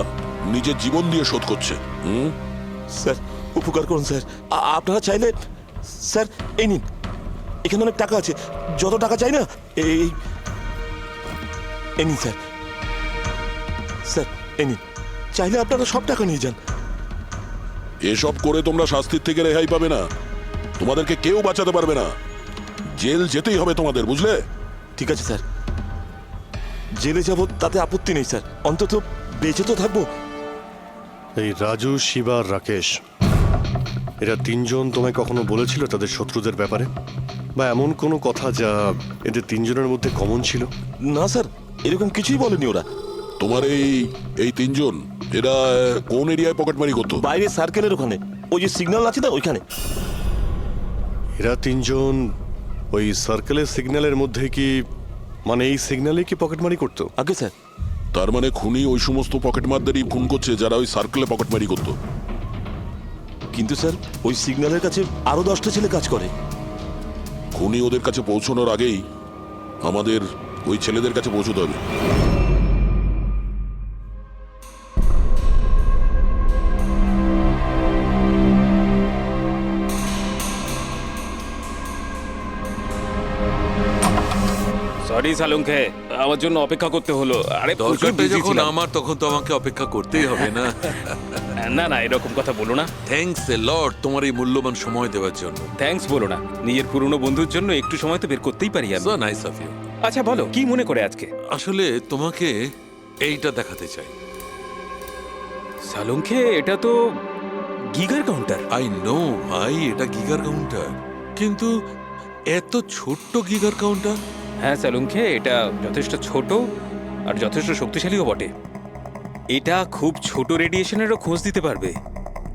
নিজের জীবন দিয়ে শোধ করছে। স্যার, উপকার করুন স্যার। আপনারা চাইলে স্যার এই নিন, এখানে অনেক টাকা আছে, যত টাকা চাই না এই নিন স্যার। স্যার এই নিন, চাইলে আপনারা সব টাকা নিয়ে যান। এসব করে তোমরা শাস্তির থেকে রেহাই পাবে না, তোমাদেরকে কেউ বাঁচাতে পারবে না। জেল যেতেই হবে তোমাদের, বুঝলে? ঠিক আছে স্যার, জেলে যাব তাতে আপত্তি নেই স্যার, অন্তত বেঁচে তো থাকবো। এই রাজু, শিবা, রাকেশ, এরা তিনজন তোমায় কখনো বলেছিল তাদের শত্রুদের ব্যাপারে, বা এমন কোনো কথা যা এদের তিনজনের মধ্যে কমন ছিল? না স্যার, এরকম কিছুই বলেনি ওরা। তোমার এই তিনজন এরা কোন এরিয়ায় পকেটমারি করতো? বাইরে সার্কেলের ওখানে, ওই যে সিগন্যাল আছে না ওইখানে। এরা তিনজন ওই সার্কেলের সিগন্যালের মধ্যে কি, মানে এই সিগন্যালে কি পকেটমারি করতো? আগে স্যার। তার মানে খুনি ওই সমস্ত পকেটমারদেরই খুন করছে যারা ওই সার্কেলে পকেটমারি করতো। কিন্তু স্যার ওই সিগন্যালের কাছে আরো 10টা ছেলে কাজ করে। খুনি ওদের কাছে পৌঁছানোর আগেই আমাদের ওই ছেলেদের কাছে পৌঁছতে হবে। সরি সালুঙ্কে, আমার জন্য অপেক্ষা করতে হলো। আরে প্রচুর দরকারটা busy যখন ছিলাম। আমার, তখন তো আমাকে অপেক্ষা করতেই হবে না। না না, এরকম কথা বলো না। থ্যাঙ্কস এ লট তোমার এই মূল্যবান সময় দেওয়ার জন্য। থ্যাঙ্কস বলো না, নিজের পুরনো বন্ধুর জন্য একটু সময় তো বের করতেই পারি আমি। So nice of you. আচ্ছা বলো, কি মনে করে আজকে? আসলে তোমাকে এইটা দেখাতে চাই। সালুঙ্কে, এটা তো গিগার কাউন্টার। আই নো ভাই, এটা গিগার কাউন্টার, কিন্তু এত ছোট্ট গিগার কাউন্টার। হ্যাঁ সালুঙ্কে, এটা যথেষ্ট ছোট আর যথেষ্ট শক্তিশালীও বটে। এটা খুব ছোট রেডিয়েশনেরও খোঁজ দিতে পারবে,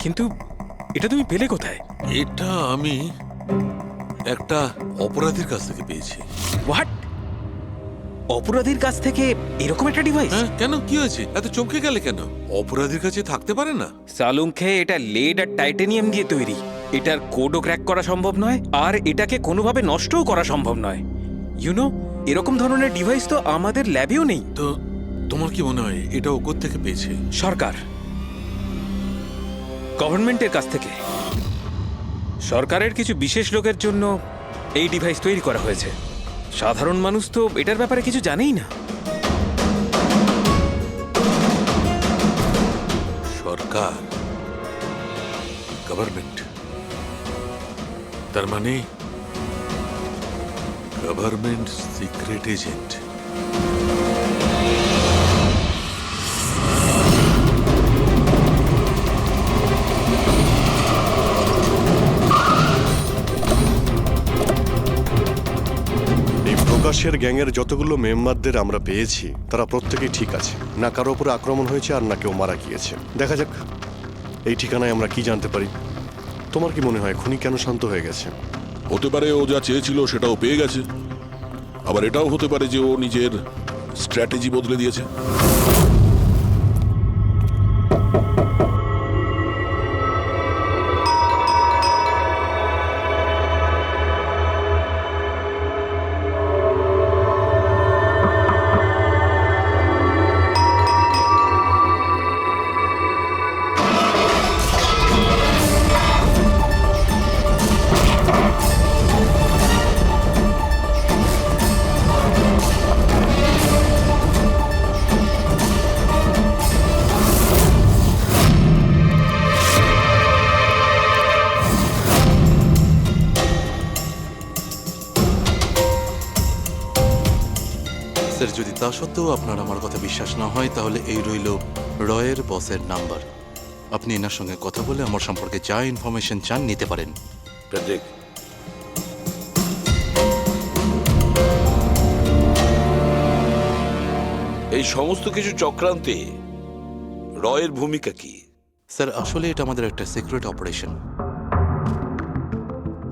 কিন্তু এটা তুমি পেলে কোথায়? এটা আমি একটা অপরাধীর কাছ থেকে পেয়েছি। হোয়াট? অপরাধীর কাছ থেকে এরকম একটা ডিভাইস? হ্যাঁ, কেন কি হয়েছে? এত চমকে গেলে কেন? অপরাধীর কাছে থাকতে পারে না? সালুঙ্কে, এটা লেড আর টাইটানিয়াম দিয়ে তৈরি। এটার কোডও ক্র্যাক করা সম্ভব নয়, আর এটাকে কোনোভাবে নষ্টও করা সম্ভব নয়। ইউনো, এরকম ধরনের ডিভাইস তো আমাদের ল্যাবেও নেই। তো তোমার কি মনে হয় এটা ও কোত্থেকে পেয়েছে? সরকার, গভর্নমেন্টের কাছ থেকে। সরকারের কিছু বিশেষ লোকের জন্য এই ডিভাইস তৈরি করা হয়েছে। সাধারণ মানুষ তো এটার ব্যাপারে কিছু জানেই না। সরকার, গভর্নমেন্ট, তার মানে গভর্নমেন্ট সিক্রেট এজেন্ট। এই প্রকাশের গ্যাংয়ের যতগুলো মেম্বারদের আমরা পেয়েছি তারা প্রত্যেকেই ঠিক আছে। না কারো উপরে আক্রমণ হয়েছে আর না কেউ মারা গিয়েছে। দেখা যাক এই ঠিকানায় আমরা কি জানতে পারি। তোমার কি মনে হয় খুনি কেন শান্ত হয়ে গেছে? হতে পারে ও যা চেয়েছিল সেটাও পেয়ে গেছে, আবার এটাও হতে পারে যে ও নিজের স্ট্র্যাটেজি বদলে দিয়েছে। স্যার, যদি তা সত্ত্বেও আপনার আমার কথা বিশ্বাস না হয়, তাহলে এই রইল রয়ের বসের নাম্বার। আপনি এনার সঙ্গে কথা বলে আমার সম্পর্কে যা ইনফরমেশন চান নিতে পারেন। দেখ, এই সমস্ত কিছু চক্রান্তে রয়ের ভূমিকা কি? স্যার, আসলে এটা আমাদের একটা সিক্রেট অপারেশন।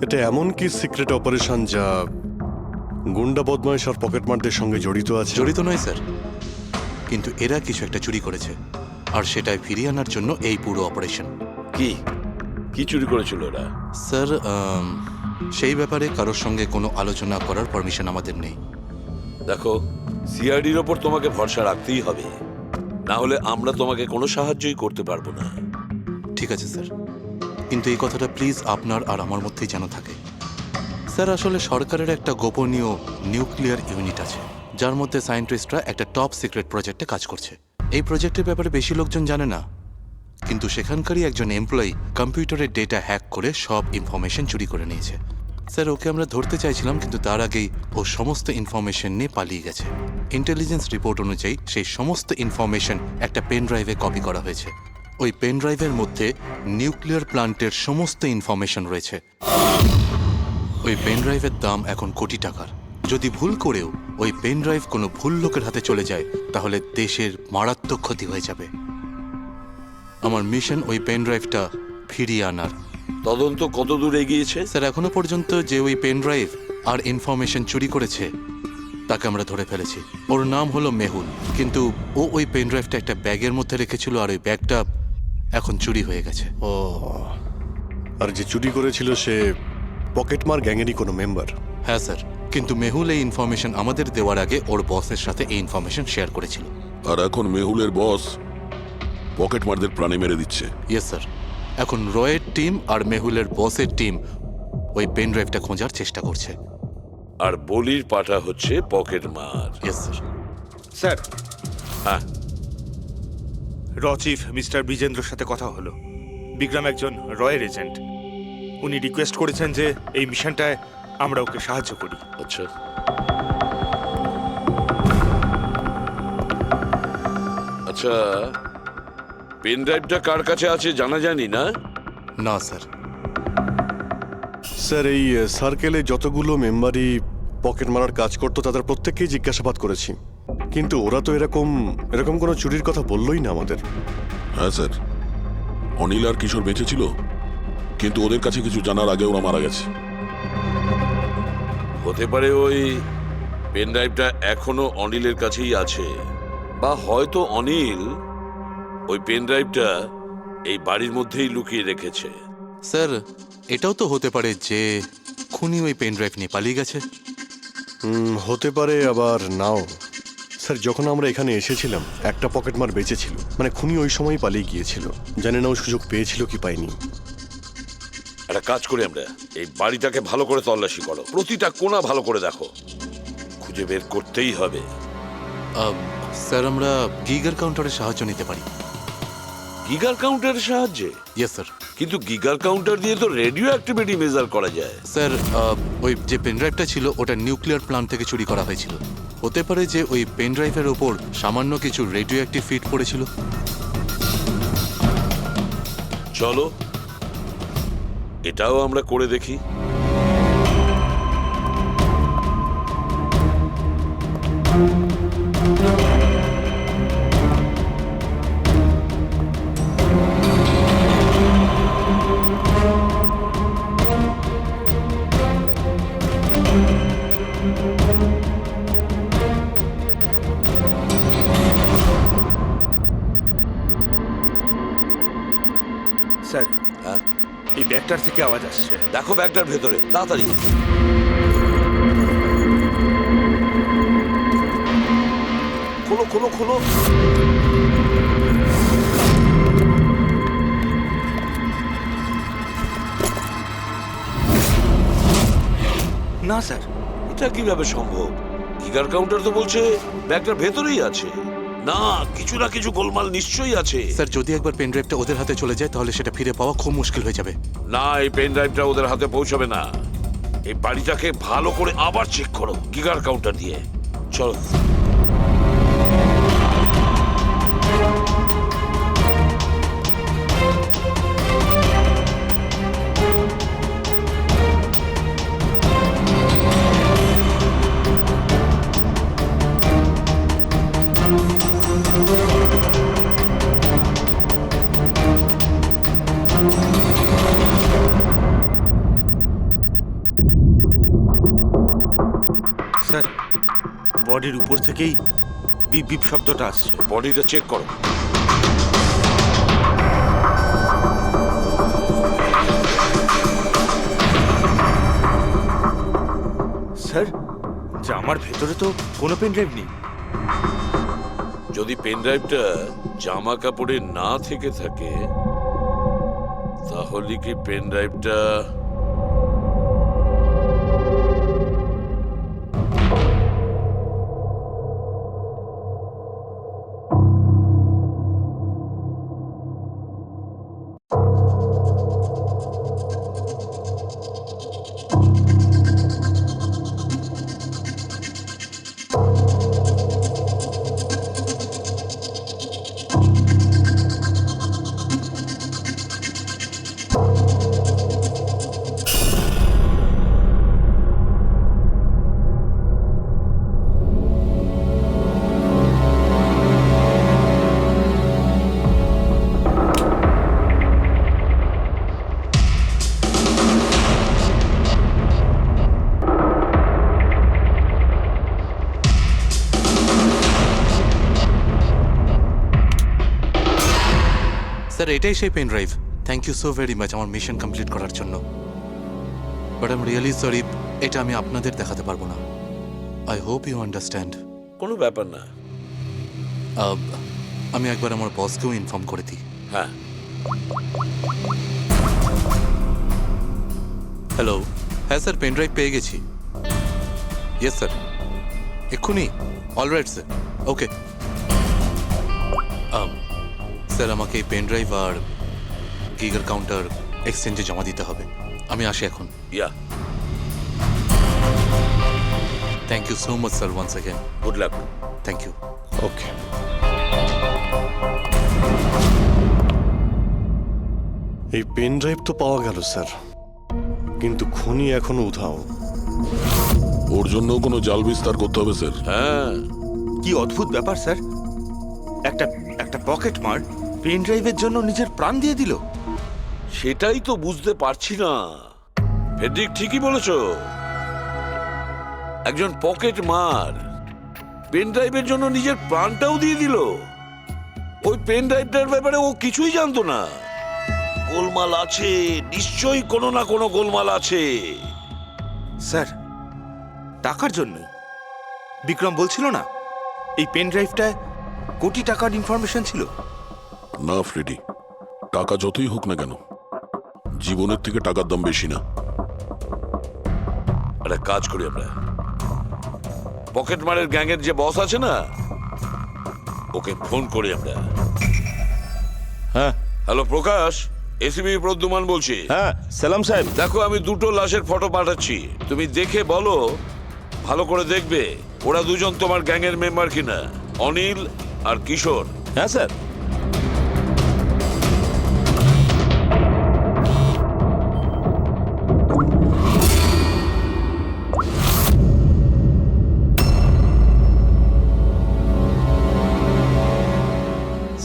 এটা এমন কি সিক্রেট অপারেশন যা গুন্ডা বদমাইশ আর পকেটমারদের সঙ্গে জড়িত আছে? জড়িত নয় স্যার, কিন্তু এরা কিছু একটা চুরি করেছে, আর সেটাই ফিরিয়ে আনার জন্য এই পুরো অপারেশন। কি কি চুরি করেছিল এরা? স্যার, সেই ব্যাপারে কারোর সঙ্গে কোনো আলোচনা করার পারমিশন আমাদের নেই। দেখো, সিআইডির ওপর তোমাকে ভরসা রাখতেই হবে, না হলে আমরা তোমাকে কোনো সাহায্যই করতে পারবো না। ঠিক আছে স্যার, কিন্তু এই কথাটা প্লিজ আপনার আর আমার মধ্যেই যেন থাকে। স্যার, আসলে সরকারের একটা গোপনীয় নিউক্লিয়ার ইউনিট আছে, যার মধ্যে সায়েন্টিস্টরা একটা টপ সিক্রেট প্রজেক্টে কাজ করছে। এই প্রজেক্টের ব্যাপারে বেশি লোকজন জানে না, কিন্তু সেখানকারই একজন এমপ্লয়ি কম্পিউটারের ডেটা হ্যাক করে সব ইনফরমেশন চুরি করে নিয়েছে। স্যার, ওকে আমরা ধরতে চাইছিলাম, কিন্তু তার আগেই ও সমস্ত ইনফরমেশন নিয়ে পালিয়ে গেছে। ইন্টেলিজেন্স রিপোর্ট অনুযায়ী সেই সমস্ত ইনফরমেশন একটা পেন ড্রাইভে কপি করা হয়েছে। ওই পেন ড্রাইভের মধ্যে নিউক্লিয়ার প্ল্যান্টের সমস্ত ইনফরমেশন রয়েছে। ওই পেন ড্রাইভের দাম এখন কোটি টাকার। যদি ভুল করেও ওই পেন ড্রাইভ কোনো ভুল লোকের হাতে চলে যায়, তাহলে দেশের মারাত্মক ক্ষতি হয়ে যাবে। আমার মিশন ওই পেন ড্রাইভটা ফিরিয়ে আনার। তদন্ত কত দূর এগিয়েছে? স্যার, এখনো পর্যন্ত যে ওই পেন ড্রাইভ আর ইনফরমেশন চুরি করেছে তাকে আমরা ধরে ফেলেছি। ওর নাম হলো মেহুল, কিন্তু ও ওই পেন ড্রাইভটা একটা ব্যাগের মধ্যে রেখেছিল, আর ওই ব্যাগটা এখন চুরি হয়ে গেছে। ও, আর যে চুরি করেছিল সে পকেটমার গ্যাংয়েরই কোনো মেম্বার? হ্যাঁ স্যার, কিন্তু মেহুল এই ইনফরমেশন আমাদের দেওয়ার আগে ওর বসের সাথে এই ইনফরমেশন শেয়ার করেছিল। আর এখন মেহুলের বস পকেটমারদের প্রাণে মেরে দিচ্ছে। ইয়েস স্যার, এখন রয়ের টিম আর মেহুলের বসের টিম ওই পেন ড্রাইভটা খোঁজার চেষ্টা করছে। আর বলির পাটা হচ্ছে পকেট মার। স্যার, হ্যাঁ, র চিফ মিস্টার বিজেন্দ্রর সাথে কথা হলো। বিক্রম একজন রয়ের এজেন্ট। উনি রিকোয়েস্ট করেছেন যে এই মিশনটায় আমরা ওকে সাহায্য করি। আচ্ছা, আচ্ছা, পেন ড্রাইভটা কার কাছে আছে জানা যায়নি না? না স্যার। স্যার, এই সার্কেলে যতগুলো মেম্বারই পকেট মারার কাজ করতো তাদের প্রত্যেককেই জিজ্ঞাসাবাদ করেছি, কিন্তু ওরা তো এরকম কোনো চুরির কথা বললোই না আমাদের। হ্যাঁ স্যার, অনিল আর কিশোর বেঁচে ছিল, কিন্তু ওদের কাছে কিছু জানার আগে ওরা মারা গেছে। হতে পারে ওই পেন ড্রাইভটা এখনো অনিলের কাছেই আছে, বা হয়তো অনিল ওই পেন ড্রাইভটা এই বাড়ির মধ্যেই লুকিয়ে রেখেছে। স্যার, এটাও তো হতে পারে যে খুনি ওই পেন ড্রাইভ নিয়ে পালিয়ে গেছে। হতে পারে, আবার নাও। স্যার, যখন আমরা এখানে এসেছিলাম একটা পকেট মার বেঁচে ছিল, মানে খুনি ওই সময় পালিয়ে গিয়েছিল। জানি না ও সুযোগ পেয়েছিল কি পায়নি। একটা কাজ করি আমরা, এই বাড়িটাকে ভালো করে তল্লাশি করো, প্রতিটা কোণা ভালো করে দেখো, খুঁজে বের করতেই হবে। স্যার, আমরা গিগার কাউন্টারের সাহায্য নিতে পারি। গিগার কাউন্টারের সাহায্যে? Yes sir. কিন্তু গিগার কাউন্টার দিয়ে তো রেডিও অ্যাক্টিভিটি মেজার করা যায়। স্যার, ওই যে পেন ড্রাইভটা ছিল ওটা নিউক্লিয়ার প্ল্যান্ট থেকে চুরি করা হয়েছিল। হতে পারে যে ওই পেন ড্রাইভের ওপর সামান্য কিছু রেডিও অ্যাক্টিভ ফিট পড়েছিল। চলো এটাও আমরা করে দেখি। স্যার, এই ব্যাগটার থেকে আওয়াজ আসছে। দেখো ব্যাগটার ভেতরে, তাড়াতাড়ি। খোলো খোলো খোলো। না স্যার, এটা কিভাবে সম্ভব? গিগার কাউন্টার তো বলছে ব্যাগটার ভেতরেই আছে। না, কিছু না কিছু গোলমাল নিশ্চয়ই আছে। স্যার, যদি একবার পেন ড্রাইভটা ওদের হাতে চলে যায় তাহলে সেটা ফিরে পাওয়া খুব মুশকিল হয়ে যাবে। না, এই পেন ড্রাইভটা ওদের হাতে পৌঁছাবে না। এই বাড়িটাকে ভালো করে আবার চেক করো গিগার কাউন্টার দিয়ে। চলো। স্যার, বডির উপর থেকেই বিপ বিপ শব্দটা আসছে। বডিটা চেক করো। স্যার, জামার ভেতরে তো কোনো পেন ড্রাইভ নেই। যদি পেন ড্রাইভটা জামা কাপড়ে না থেকে থাকে তাহলে কি পেন ড্রাইভটা স্যার, এটাই সেই pen drive. Thank you so very much আমার মিশন কমপ্লিট করার জন্য। But I am really sorry, এটা আমি আপনাদের দেখাতে পারবো না। I hope you understand. কোনো ব্যাপার না। আমি একবার আমার বসকেও ইনফর্ম করে দিই। হ্যাঁ। হ্যালো। হ্যাঁ স্যার, পেন ড্রাইভ পেয়ে গেছি। ইয়েস স্যার, এক্ষুনি। Alright sir, okay. স্যার, আমাকে এই পেন ড্রাইভ আর গিগার কাউন্টার এক্সচেঞ্জে জমা দিতে হবে। আমি আসি এখন। Yeah, thank you so much sir, once again. Good luck. Thank you. Okay. এই পেন ড্রাইভ তো পাওয়া গেল স্যার, কিন্তু খুনি এখনো উধাও। ওর জন্য কোনো জাল বিস্তার করতে হবে স্যার। হ্যাঁ, কি অদ্ভুত ব্যাপার স্যার, একটা একটা পকেট মার পেন ড্রাইভের জন্য নিজের প্রাণ দিয়ে দিল। সেটাই তো বুঝতে পারছি না। ফেডরিক ঠিকই বলেছো, একজন পকেট মার পেন ড্রাইভের জন্য নিজের প্রাণটাও দিয়ে দিল। ওই পেন ড্রাইভটার ব্যাপারে ও কিছুই জানতো না। গোলমাল আছে, নিশ্চয়ই কোনো না কোনো গোলমাল আছে। স্যার, টাকার জন্য বিক্রম বলছিল না এই পেন ড্রাইভটায় কোটি টাকার ইনফরমেশন ছিল? না ফ্রেডি, টাকা যতই হোক না কেন, জীবনের থেকে টাকার দাম বেশি না। একটা কাজ করি আমরা, পকেট মারের গ্যাংয়ের যে বস আছে না, ওকে ফোন করি আমরা। হ্যাঁ, হ্যালো প্রকাশ, এসিবি প্রদ্যুমান বলছি। হ্যাঁ সালাম সাহেব। দেখো, আমি দুটো লাশের ফটো পাঠাচ্ছি, তুমি দেখে বলো, ভালো করে দেখবে ওরা দুজন তোমার গ্যাংয়ের মেম্বার কিনা, অনিল আর কিশোর। হ্যাঁ স্যার।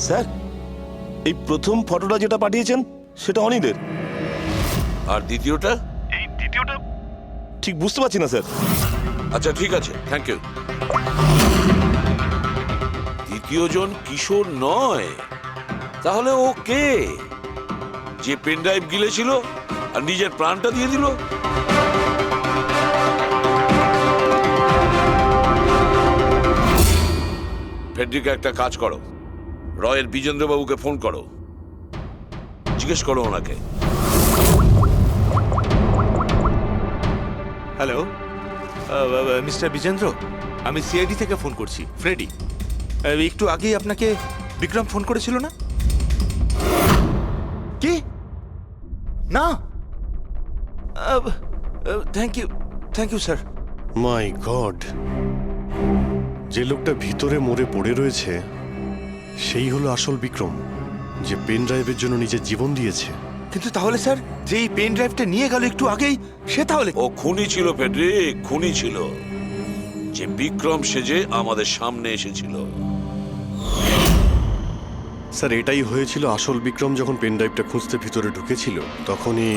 স্যার, এই প্রথম ফটোটা যেটা পাঠিয়েছেন সেটা অনিলের। আর দ্বিতীয়টা? এই দ্বিতীয়টা ঠিক বুঝতে পারছি না স্যার। আচ্ছা ঠিক আছে, থ্যাংক ইউ। দ্বিতীয় জন কিশোর নয়, তাহলে ও কে? যে পেন ড্রাইভ গিলেছিল আর নিজের প্রাণটা দিয়ে দিল? ফেডরিকা, একটা কাজ করো, রয়ের বিজেন্দ্রবাবুকে ফোন করো, জিজ্ঞেস করো ওনাকে। হ্যালো মিস্টার বিজেন্দ্র, আমি সিআইডি থেকে ফোন করছি, ফ্রেডি। একটু আগেই আপনাকে বিক্রম ফোন করেছিল না? কি না? Thank you sir. My God, যে লোকটা ভিতরে মরে পড়ে রয়েছে সেই হলো আসল বিক্রম, যে পেন ড্রাইভের জন্য নিজের জীবন দিয়েছে। কিন্তু তাহলে স্যার, যে এই পেন ড্রাইভটা নিয়ে গেল একটু আগেই, সে তাহলে? ও খুনি ছিল ফেডরিক, খুনি ছিল, যে বিক্রম সেজে আমাদের সামনে এসেছিল। স্যার, এটাই হয়েছিল। আসল বিক্রম যখন পেন ড্রাইভটা খুঁজতে ভিতরে ঢুকেছিল, তখনই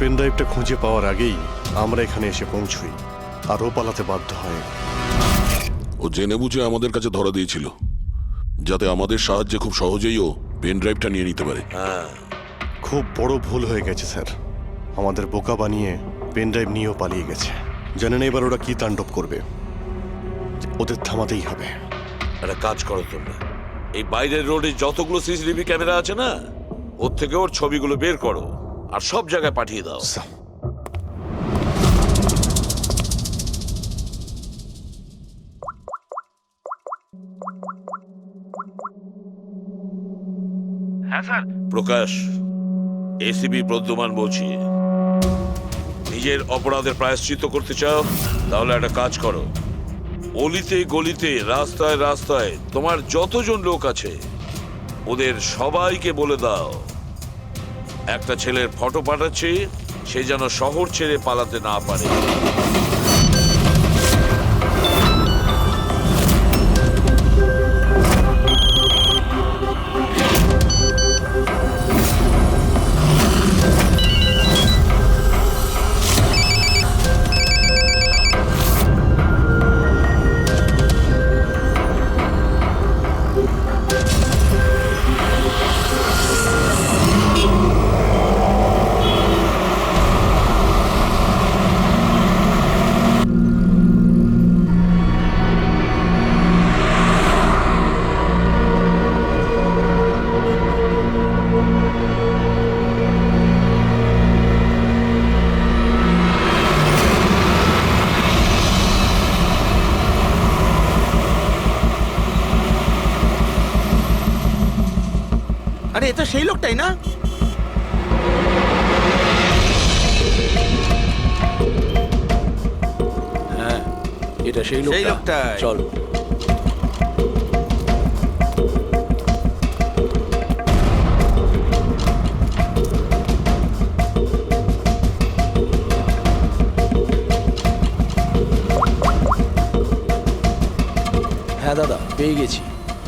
পেন ড্রাইভটা খুঁজে পাওয়ার আগেই আমরা এখানে এসে পৌঁছই, আর ও পালাতে বাধ্য হয়। ও জেনে বুঝে আমাদের কাছে ধরা দিয়েছিল, যাতে আমাদের সাহায্যে খুব সহজেই ও পেন ড্রাইভটা নিয়ে নিতে পারে। খুব বড় ভুল হয়ে গেছে স্যার, আমাদের বোকা বানিয়ে পেন ড্রাইভ নিয়েও পালিয়ে গেছে। জানেন এবার ওরা কি তাণ্ডব করবে, ওদের থামাতেই হবে। একটা কাজ করো তোমরা, এই বাইরের রোডে যতগুলো সিসিটিভি ক্যামেরা আছে না, ওর থেকে ওর ছবিগুলো বের করো আর সব জায়গায় পাঠিয়ে দাও। হ্যাঁ স্যার। প্রকাশ, এসিপি প্রদ্যুমান বলছি। নিজের অপরাধের প্রায়শ্চিত্ত করতে চাও? তাহলে একটা কাজ করো, অলিতে গলিতে রাস্তায় রাস্তায় তোমার যতজন লোক আছে ওদের সবাইকে বলে দাও একটা ছেলের ফটো পাঠাচ্ছি, সে যেন শহর ছেড়ে পালাতে না পারে। আরে এটা সেই লোকটাই না? হ্যাঁ, এটা সেই লোকটা। চল। হ্যাঁ দাদা, পেয়ে গেছি।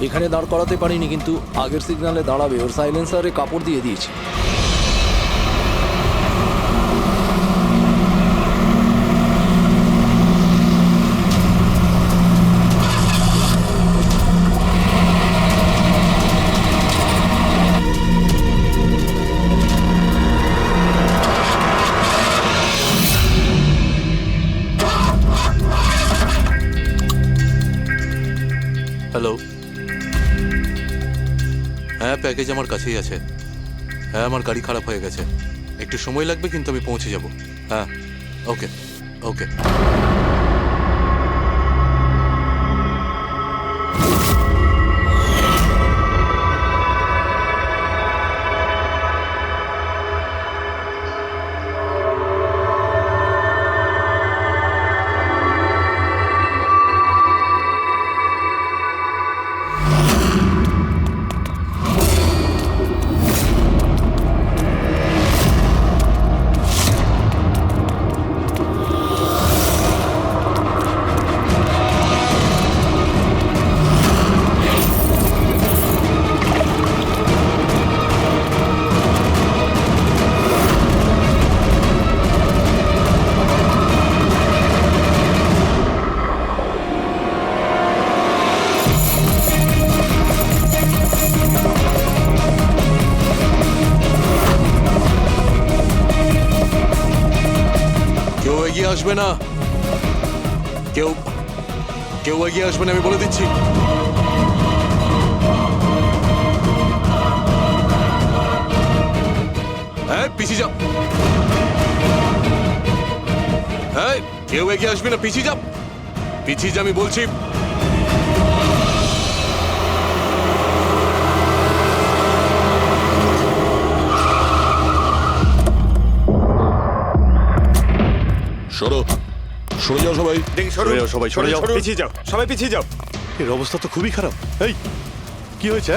এখানে দাঁড় করাতে পারিনি, কিন্তু আগের সিগন্যালে দাঁড়াবে, ওর সাইলেন্সারে কাপড় দিয়ে দিয়েছি। হ্যালো, হ্যাঁ প্যাকেজ আমার কাছেই আছে। হ্যাঁ, আমার গাড়ি খারাপ হয়ে গেছে, একটু সময় লাগবে, কিন্তু আমি পৌঁছে যাব। হ্যাঁ, ওকে ওকে। আসবে না, কেউ এগিয়ে আসবে না, আমি বলে দিচ্ছি। হ্যাঁ, পিছিয়ে যাও। হ্যাঁ, কেউ এগিয়ে আসবে না, পিছিয়ে যাও, পিছিয়ে যা, আমি বলছি। সরে যাও সবাই, সরে যাও সবাই, সরে যাও, পিছিয়ে যাও, সবাই পিছিয়ে যাও। এর অবস্থা তো খুবই খারাপ। এই, কি হয়েছে?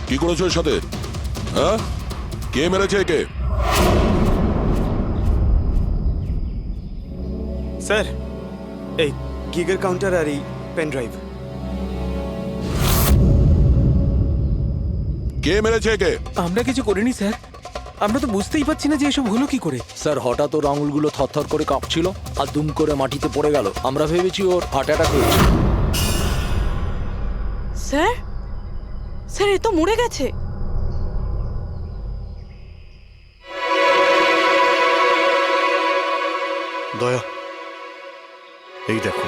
কি করেছো এর সাথে? হ্যাঁ, কে মেরেছে একে? স্যার, এই গিগার কাউন্টার আর এই পেন ড্রাইভ। কে মেরেছে একে? আমরা কিছু করিনি স্যার, আমরা তো বুঝতেই পারছি না যে এসব হলো কি করে। স্যার, হঠাৎ ওর আঙুলগুলো থরথর করে কাঁপছিল আর দুম করে মাটিতে পড়ে গেল। আমরা ভেবেছি ওর হার্ট অ্যাটাক হয়েছে। স্যার, স্যার এ তো মরে গেছে। দয়া, এই দেখো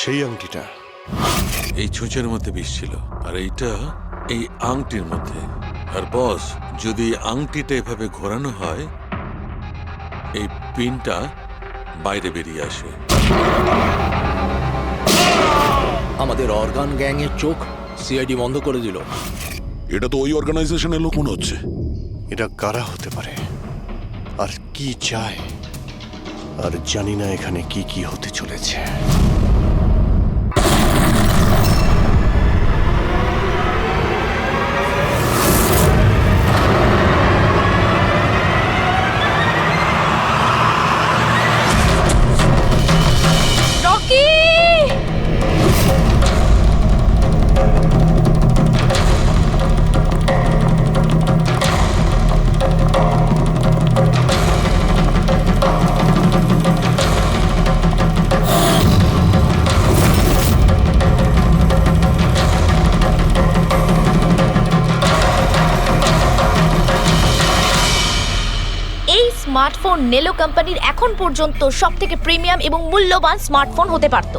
সেই আংটিটা। এই ছুঁচের মধ্যে বিষ ছিল, আর এইটা এই আংটির মধ্যে। আর বস, যদি আংটিটা এভাবে ঘোরানো হয়, এই পিনটা বাইরে বেরিয়ে আসে। আমাদের অর্গান গ্যাংয়ের চোখ সিআইডি বন্ধ করে দিল। এটা তো ওই অর্গানাইজেশনের লোক মনে হচ্ছে। এটা কারা হতে পারে আর কি চায়, আর জানি না এখানে কি কি হতে চলেছে। রকি! এই স্মার্টফোন নেলো কোম্পানির এখন পর্যন্ত সবথেকে প্রিমিয়াম এবং মূল্যবান স্মার্টফোন হতে পারত।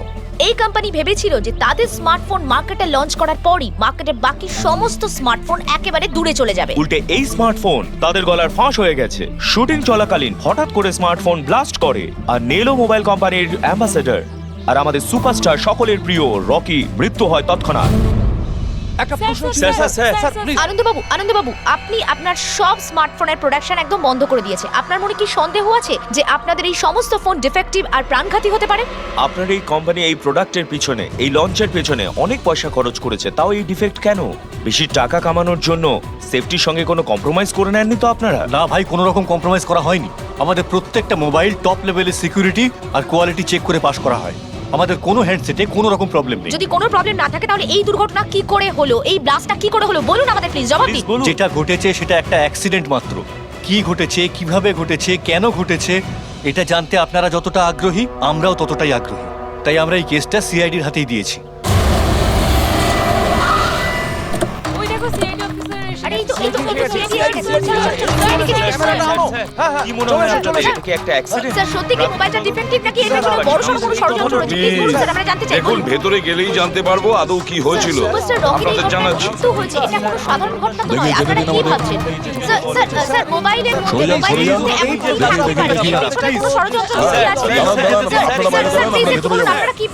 এই কোম্পানি ভেবেছিল যে তাদের স্মার্টফোন মার্কেটে লঞ্চ করার পরই মার্কেটের বাকি সমস্ত স্মার্টফোন একেবারে দূরে চলে যাবে। উল্টে এই স্মার্টফোন তাদের গলার ফাঁস হয়ে গেছে। শুটিং চলাকালীন হঠাৎ করে স্মার্টফোন ব্লাস্ট করে, আর নেলো মোবাইল কোম্পানির অ্যাম্বাসেডর আর আমাদের সুপারস্টার সকলের প্রিয় রকি মৃত্যু হয় তৎক্ষণাৎ। আনন্দবাবু, আপনি আপনার সব স্মার্টফোনের প্রোডাকশন একদম বন্ধ করে দিয়েছে। আপনার মনে কি সন্দেহ আছে যে আপনাদের এই সমস্ত ফোন ডিফেক্টিভ আর প্রাণঘাতী হতে পারে? আপনার এই কোম্পানি এই প্রোডাক্টের পিছনে, এই লঞ্চের পেছনে অনেক পয়সা খরচ করেছে, তাও এই ডিফেক্ট কেন? বেশি টাকা কামানোর জন্য সেফটির সঙ্গে কোনো কম্প্রোমাইজ করে নেননি তো আপনারা? না ভাই, কোনো রকম কম্প্রোমাইজ করা হয়নি। আমাদের প্রত্যেকটা মোবাইল টপ লেভেলের সিকিউরিটি আর কোয়ালিটি চেক করে পাস করা হয়। আমাদের কোনো হ্যান্ডসেটে কোনো রকম প্রবলেম নেই। যদি কোনো প্রবলেম না থাকে তাহলে এই দুর্ঘটনা কি করে হলো, এই ব্লাস্টটা কি করে হলো বলুন আমাদের প্লিজ, জবাব দিন। যেটা ঘটেছে সেটা একটা অ্যাক্সিডেন্ট মাত্র। কি ঘটেছে, কিভাবে ঘটেছে, কেন ঘটেছে এটা জানতে আপনারা যতটা আগ্রহী আমরাও ততটাই আগ্রহী। তাই আমরা এই কেসটা সিআইডির হাতেই দিয়েছি। ওই দেখো সিআইডি অফিসার এসে আরে এই তো CID এসেছে। চলো, কি মনে হয় আপনাদের এটা কি একটা অ্যাক্সিডেন্ট? স্যার সত্যি কি মোবাইলটা ডিফেক্টিভ নাকি এটা কোনো বড়সড় কোনো ষড়যন্ত্র রয়েছে? প্লিজ বলুন স্যার, আমরা জানতে চাই। দেখুন, ভেতরে গেলেই জানতে পারবো আদৌ কি হয়েছিল। আপনাদের জানাচ্ছি। মৃত্যু হয়েছে, এটা কোনো সাধারণ ঘটনা তো নয়। আপনারা কি ভাবছেন? স্যার মোবাইলের মধ্যে কোনো ষড়যন্ত্র লুকিয়ে আছে। স্যার প্লিজ একটু বলুন আপনারা কি।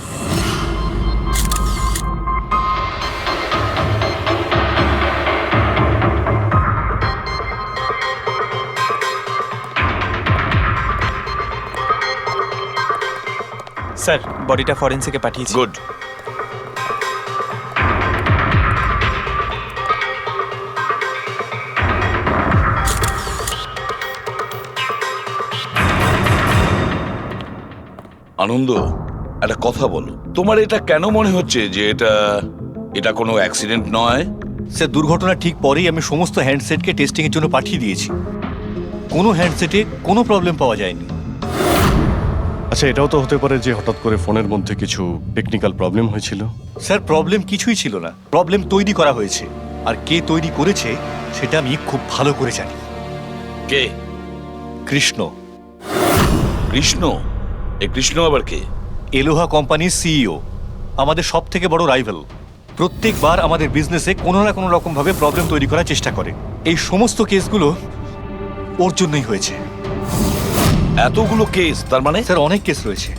স্যার বডিটা ফরেন্সিকে পাঠিয়েছি। গুড। আনন্দ, একটা কথা বলো, তোমার এটা কেন মনে হচ্ছে যে এটা কোনো অ্যাক্সিডেন্ট নয়? স্যার দুর্ঘটনা ঠিক পরেই আমি সমস্ত হ্যান্ডসেটকে টেস্টিং এর জন্য পাঠিয়ে দিয়েছি। কোনো হ্যান্ডসেটে কোনো প্রবলেম পাওয়া যায়নি। আচ্ছা, এটাও তো হতে পারে যে হঠাৎ করে ফোনের মধ্যে কিছু টেকনিক্যাল প্রবলেম হয়েছিল। স্যার প্রবলেম কিছুই ছিল না, প্রবলেম তৈরি করা হয়েছে। আর কে তৈরি করেছে সেটা আমি খুব ভালো করে জানি। কে? কৃষ্ণ। কৃষ্ণ? এই কৃষ্ণ আবার কে? এলোহা কোম্পানির সিইও, আমাদের সব থেকে বড় রাইভাল। প্রত্যেকবার আমাদের বিজনেসে কোনো না কোনো রকম ভাবে প্রবলেম তৈরি করার চেষ্টা করে। এই সমস্ত কেসগুলো ওর জন্যই হয়েছে। এতগুলো কেস? তার মানে স্যার অনেক কেস রয়েছে।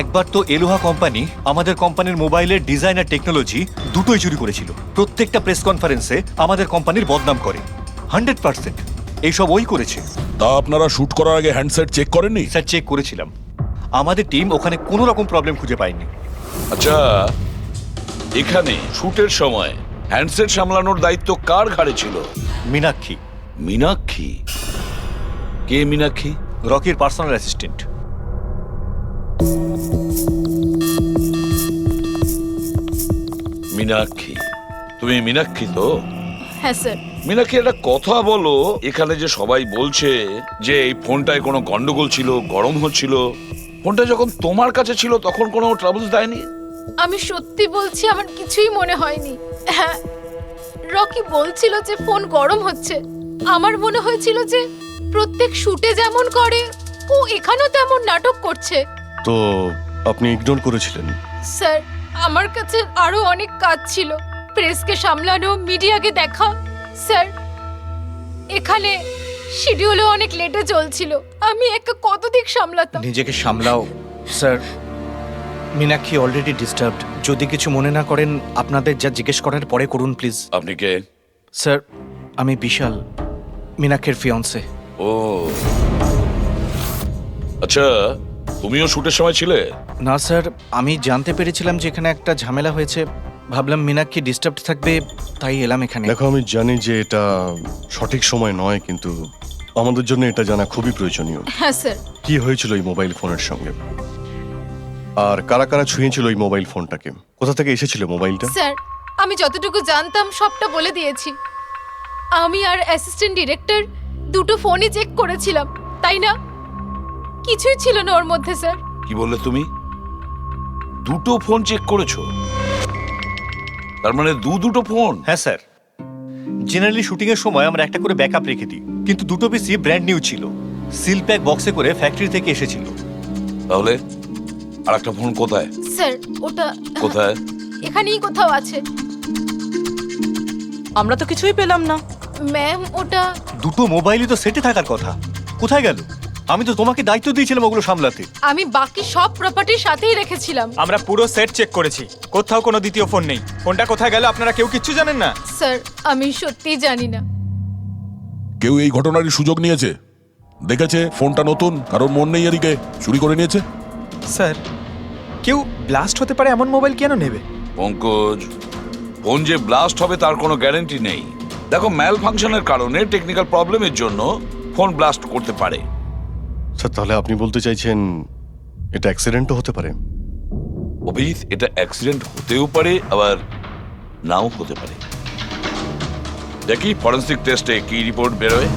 একবার তো এলোহা কোম্পানি আমাদের কোম্পানির মোবাইলের ডিজাইন আর টেকনোলজি দুটোই চুরি করেছিল। প্রত্যেকটা প্রেস কনফারেন্সে আমাদের কোম্পানির বদনাম করে। 100% এইসব ওই করেছে। তা আপনারা শুট করার আগে হ্যান্ডসেট চেক করেননি? স্যার চেক করেছিলাম, আমাদের টিম ওখানে কোনো রকম প্রবলেম খুঁজে পায়নি। আচ্ছা, এখানে শুটের সময় হ্যান্ডসেট সামলানোর দায়িত্ব কার ঘাড়ে ছিল? মীনাক্ষী। মীনাক্ষী? কে মীনাক্ষী? রকির পার্সোনাল অ্যাসিস্ট্যান্ট। মীনাক্ষী? তুমি মীনাক্ষী তো? হ্যাঁ স্যার। মীনাক্ষী, একটা কথা বলো, এখানে যে সবাই বলছে যে এই ফোনটায় কোনো গন্ডগোল ছিল, গরম হচ্ছিল, ফোনটা যখন তোমার কাছে ছিল তখন কোনো ট্রাবলস দেয়নি? আমি সত্যি বলছি, আমার কিছুই মনে হয়নি। হ্যাঁ, রকি বলছিল যে ফোন গরম হচ্ছে। আমার মনে হয়েছিল যে প্রত্যেক শুটে যেমন করে ও এখানেও তেমন নাটক করছে। তো আপনি ইগনোর করেছিলেন? স্যার আমার কাছে আরো অনেক কাজ ছিল, প্রেসকে সামলানো, মিডিয়াকে দেখা। স্যার এখানে শিডিউলও অনেক লেটে চলছিল, আমি একা কত দিক সামলাতাম। নিজেকে সামলাও স্যার। Meenakshi already disturbed. যদি কিছু মনে না করেন আপনাদের যা জিজ্ঞেস করার পরে করুন প্লিজ। আপনি কে? স্যার আমি বিশাল, মীনাক্ষীর ফিয়ন্সে। ও আচ্ছা, তুমিও শুটের সময় ছিলে? না স্যার, আমি জানতে পেরেছিলাম যে এখানে একটা ঝামেলা হয়েছে, ভাবলাম মীনাক্ষী ডিস্টার্ব থাকবে, তাই এলাম এখানে। দেখো, আমি জানি যে এটা সঠিক সময় নয়, কিন্তু আমাদের জন্য এটা জানা খুবই প্রয়োজনীয়। হ্যাঁ স্যার। কি হয়েছিল এই মোবাইল ফোনের সঙ্গে, আর কারা কারা ছুঁয়েছিল এই মোবাইল ফোনটাকে, কোথা থেকে এসেছিল মোবাইলটা? স্যার আমি যতটুকু জানতাম সবটা বলে দিয়েছি। আমি আর অ্যাসিস্ট্যান্ট ডিরেক্টর দুটো ফোনই চেক করেছিলাম, তাই না? কিছুই ছিল না ওর মধ্যে স্যার। কি বললে তুমি? দুটো ফোন চেক করেছো? তার মানে দুটো ফোন? হ্যাঁ স্যার, জেনারেলি শুটিং এর সময় আমরা একটা করে ব্যাকআপ রেখে দিই, কিন্তু দুটো পিসি ব্র্যান্ড নিউ ছিল, সিল প্যাক বক্সে করে ফ্যাক্টরি থেকে এসেছিল। তাহলে আর একটা ফোন কোথায়? স্যার ওটা কোথায়? এখানেই কোথাও আছে। আমরা তো কিছুই পেলাম না। ম্যাম ওটা দুটো মোবাইলই তো সেটে থাকার কথা, কোথায় গেল? আমি তো তোমাকে দায়িত্ব দিয়েছিলাম ওগুলো সামলাতে। আমি বাকি সব প্রপার্টির সাথেই রেখেছিলাম। আমরা পুরো সেট চেক করেছি, কোথাও কোনো দ্বিতীয় ফোন নেই। ফোনটা কোথায় গেল আপনারা কেউ কিচ্ছু জানেন না? স্যার আমি সত্যিই জানি না। কেউ এই ঘটনারই সুযোগ নিয়েছে? দেখেছে ফোনটা নতুন, কারোর মন নেই এদিকে, চুরি করে নিয়েছে? স্যার কেউ ব্লাস্ট হতে পারে এমন মোবাইল কেন নেবে? পঙ্কজ, ফোন যে ব্লাস্ট হবে তার কোনো গ্যারান্টি নেই। দেখো, ম্যাল ফাংশনের কারণে, টেকনিক্যাল প্রবলেমের জন্য ফোন ব্লাস্ট করতে পারে। স্যার তাহলে আপনি বলতে চাইছেন এটা অ্যাক্সিডেন্টও হতে পারে? অভিজিৎ, এটা অ্যাক্সিডেন্ট হতেও পারে, আবার নাও হতে পারে। দেখি ফরেন্সিক টেস্টে কি রিপোর্ট বেরোয়।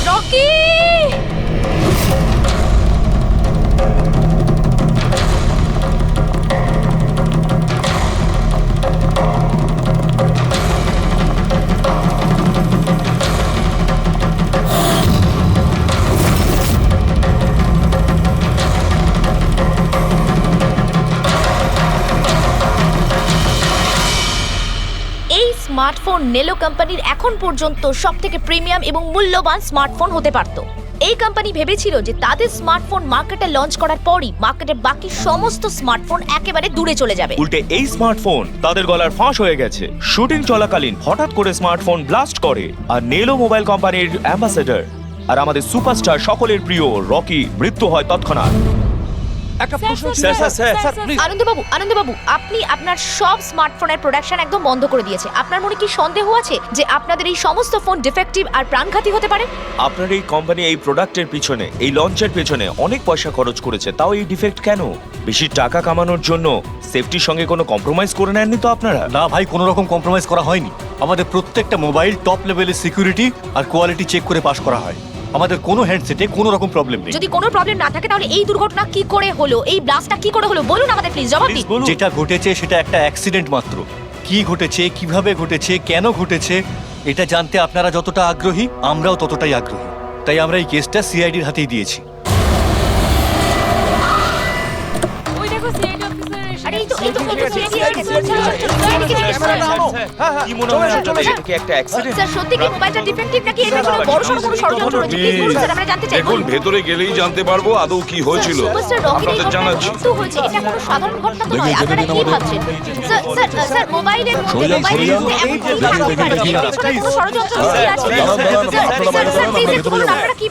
রকি! এই স্মার্টফোন নেলো কোম্পানির এখন পর্যন্ত সবথেকে প্রিমিয়াম এবং মূল্যবান স্মার্টফোন হতে পারত। এই কোম্পানি ভেবেছিল যে তাদের স্মার্টফোন মার্কেটে লঞ্চ করার পরই মার্কেটের বাকি সমস্ত স্মার্টফোন একেবারে দূরে চলে যাবে। উল্টে এই স্মার্টফোন তাদের গলার ফাঁস হয়ে গেছে। শুটিং চলাকালীন হঠাৎ করে স্মার্টফোন ব্লাস্ট করে, আর নেলো মোবাইল কোম্পানির অ্যাম্বাসেডর আর আমাদের সুপারস্টার সকলের প্রিয় রকি মৃত্যু হয় তৎক্ষণাৎ। আনন্দবাবু, আপনি আপনার সব স্মার্টফোনের প্রোডাকশন একদম বন্ধ করে দিয়েছে। আপনার মনে কি সন্দেহ আছে যে আপনাদের এই সমস্ত ফোন ডিফেক্টিভ আর প্রাণঘাতী হতে পারে? আপনার এই কোম্পানি এই প্রোডাক্টের পিছনে, এই লঞ্চের পেছনে অনেক পয়সা খরচ করেছে, তাও এই ডিফেক্ট কেন? বেশি টাকা কামানোর জন্য সেফটির সঙ্গে কোনো কম্প্রোমাইজ করে নেননি তো আপনারা? না ভাই, কোনো রকম কম্প্রোমাইজ করা হয়নি। আমাদের প্রত্যেকটা মোবাইল টপ লেভেলের সিকিউরিটি আর কোয়ালিটি চেক করে পাস করা হয়। আমাদের কোনো হ্যান্ডসেটে কোনো রকম প্রবলেম নেই। যদি কোনো প্রবলেম না থাকে তাহলে এই দুর্ঘটনা কি করে হলো, এই ব্লাস্টটা কি করে হলো বলুন আমাদের প্লিজ, জবাব দিন। যেটা ঘটেছে সেটা একটা অ্যাক্সিডেন্ট মাত্র। কি ঘটেছে, কিভাবে ঘটেছে, কেন ঘটেছে, এটা জানতে আপনারা যতটা আগ্রহী আমরাও ততটাই আগ্রহী। তাই আমরা এই কেসটা সিআইডির হাতেই দিয়েছি। ওই দেখো সিআইডি অফিসার এসে আরে এই তো CID কি মনে হয় আপনাদের, এটা কি একটা অ্যাক্সিডেন্ট? স্যার সত্যি কি মোবাইলটা ডিফেক্টিভ নাকি এর পেছনে বড়সড় কোনো ষড়যন্ত্র রয়েছে? প্লিজ বলুন স্যার, আমরা জানতে চাই। দেখুন, ভেতরে গেলেই জানতে পারবো আদৌ কি হয়েছিল। সুপারস্টার রকির আপনাদের জানাচ্ছি। মৃত্যু হয়েছে, এটা কোনো সাধারণ ঘটনা তো নয়। আপনারা কি ভাবছেন? স্যার মোবাইলের মধ্যে কোনো ষড়যন্ত্র আছে? স্যার প্লিজ একটু বলুন আপনারা কি।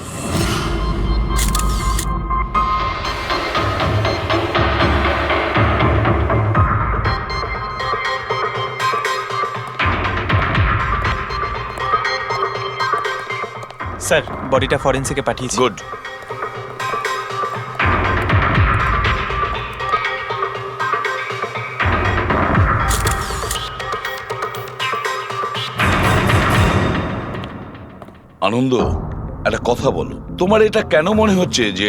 স্যার বডিটা ফরেন্সিকে পাঠিয়েছি। গুড। আনন্দ, একটা কথা বলো, তোমার এটা কেন মনে হচ্ছে যে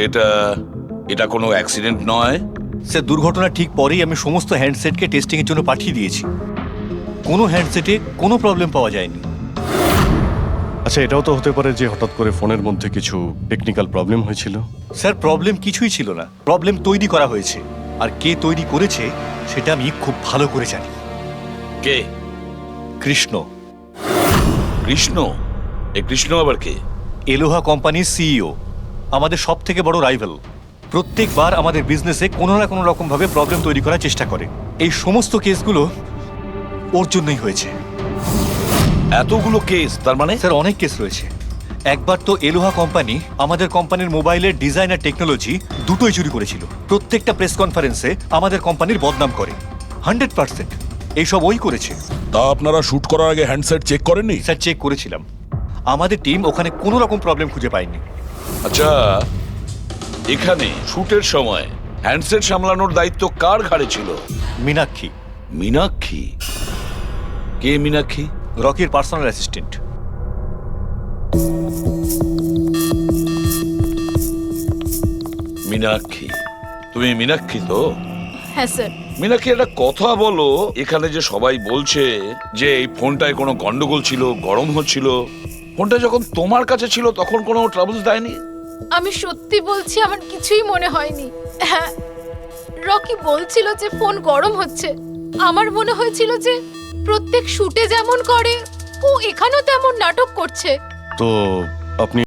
এটা কোনো অ্যাক্সিডেন্ট নয়? স্যার দুর্ঘটনা ঠিক পরেই আমি সমস্ত হ্যান্ডসেটকে টেস্টিংয়ের জন্য পাঠিয়ে দিয়েছি। কোনো হ্যান্ডসেটে কোনো প্রবলেম পাওয়া যায়নি। আচ্ছা, এটাও তো হতে পারে যে হঠাৎ করে ফোনের মধ্যে কিছু টেকনিক্যাল প্রবলেম হয়েছিল। স্যার প্রবলেম কিছুই ছিল না, প্রবলেম তৈরি করা হয়েছে। আর কে তৈরি করেছে সেটা আমি খুব ভালো করে জানি। কে? কৃষ্ণ। কৃষ্ণ? এই কৃষ্ণ আবার কে? এলোহা কোম্পানির সিইও, আমাদের সব থেকে বড় রাইভাল। প্রত্যেকবার আমাদের বিজনেসে কোনো না কোনো রকম ভাবে প্রবলেম তৈরি করার চেষ্টা করে। এই সমস্ত কেসগুলো ওর জন্যই হয়েছে। এতগুলো কেস? তার মানে স্যার অনেক কেস রয়েছে। একবার তো এলোহা কোম্পানি আমাদের কোম্পানির মোবাইলের ডিজাইন আর টেকনোলজি দুটোই চুরি করেছিল। প্রত্যেকটা প্রেস কনফারেন্সে আমাদের কোম্পানির বদনাম করে। 100% এইসব ওই করেছে। তা আপনারা শুট করার আগে হ্যান্ডসেট চেক করেননি? স্যার চেক করেছিলাম, আমাদের টিম ওখানে কোনো রকম প্রবলেম খুঁজে পায়নি। আচ্ছা, এখানে শুটের সময় হ্যান্ডসেট সামলানোর দায়িত্ব কার ঘাড়ে ছিল? মীনাক্ষী। মীনাক্ষী? কে মীনাক্ষী? রকির পার্সোনাল অ্যাসিস্ট্যান্ট। মীনাক্ষী? তুমি মীনাক্ষী তো? হ্যাঁ স্যার। মীনাক্ষী, একটা কথা বলো, এখানে যে সবাই বলছে যে এই ফোনটায় কোনো গন্ডগোল ছিল, গরম হচ্ছিল, ফোনটা যখন তোমার কাছে ছিল তখন কোনো ট্রাবলস দেয়নি? আমি সত্যি বলছি, আমার কিছুই মনে হয়নি। হ্যাঁ, রকি বলছিল যে ফোন গরম হচ্ছে। আমার মনে হয়েছিল যে প্রত্যেক শুটে যেমন করে ও এখানেও তেমন নাটক করছে। তো আপনি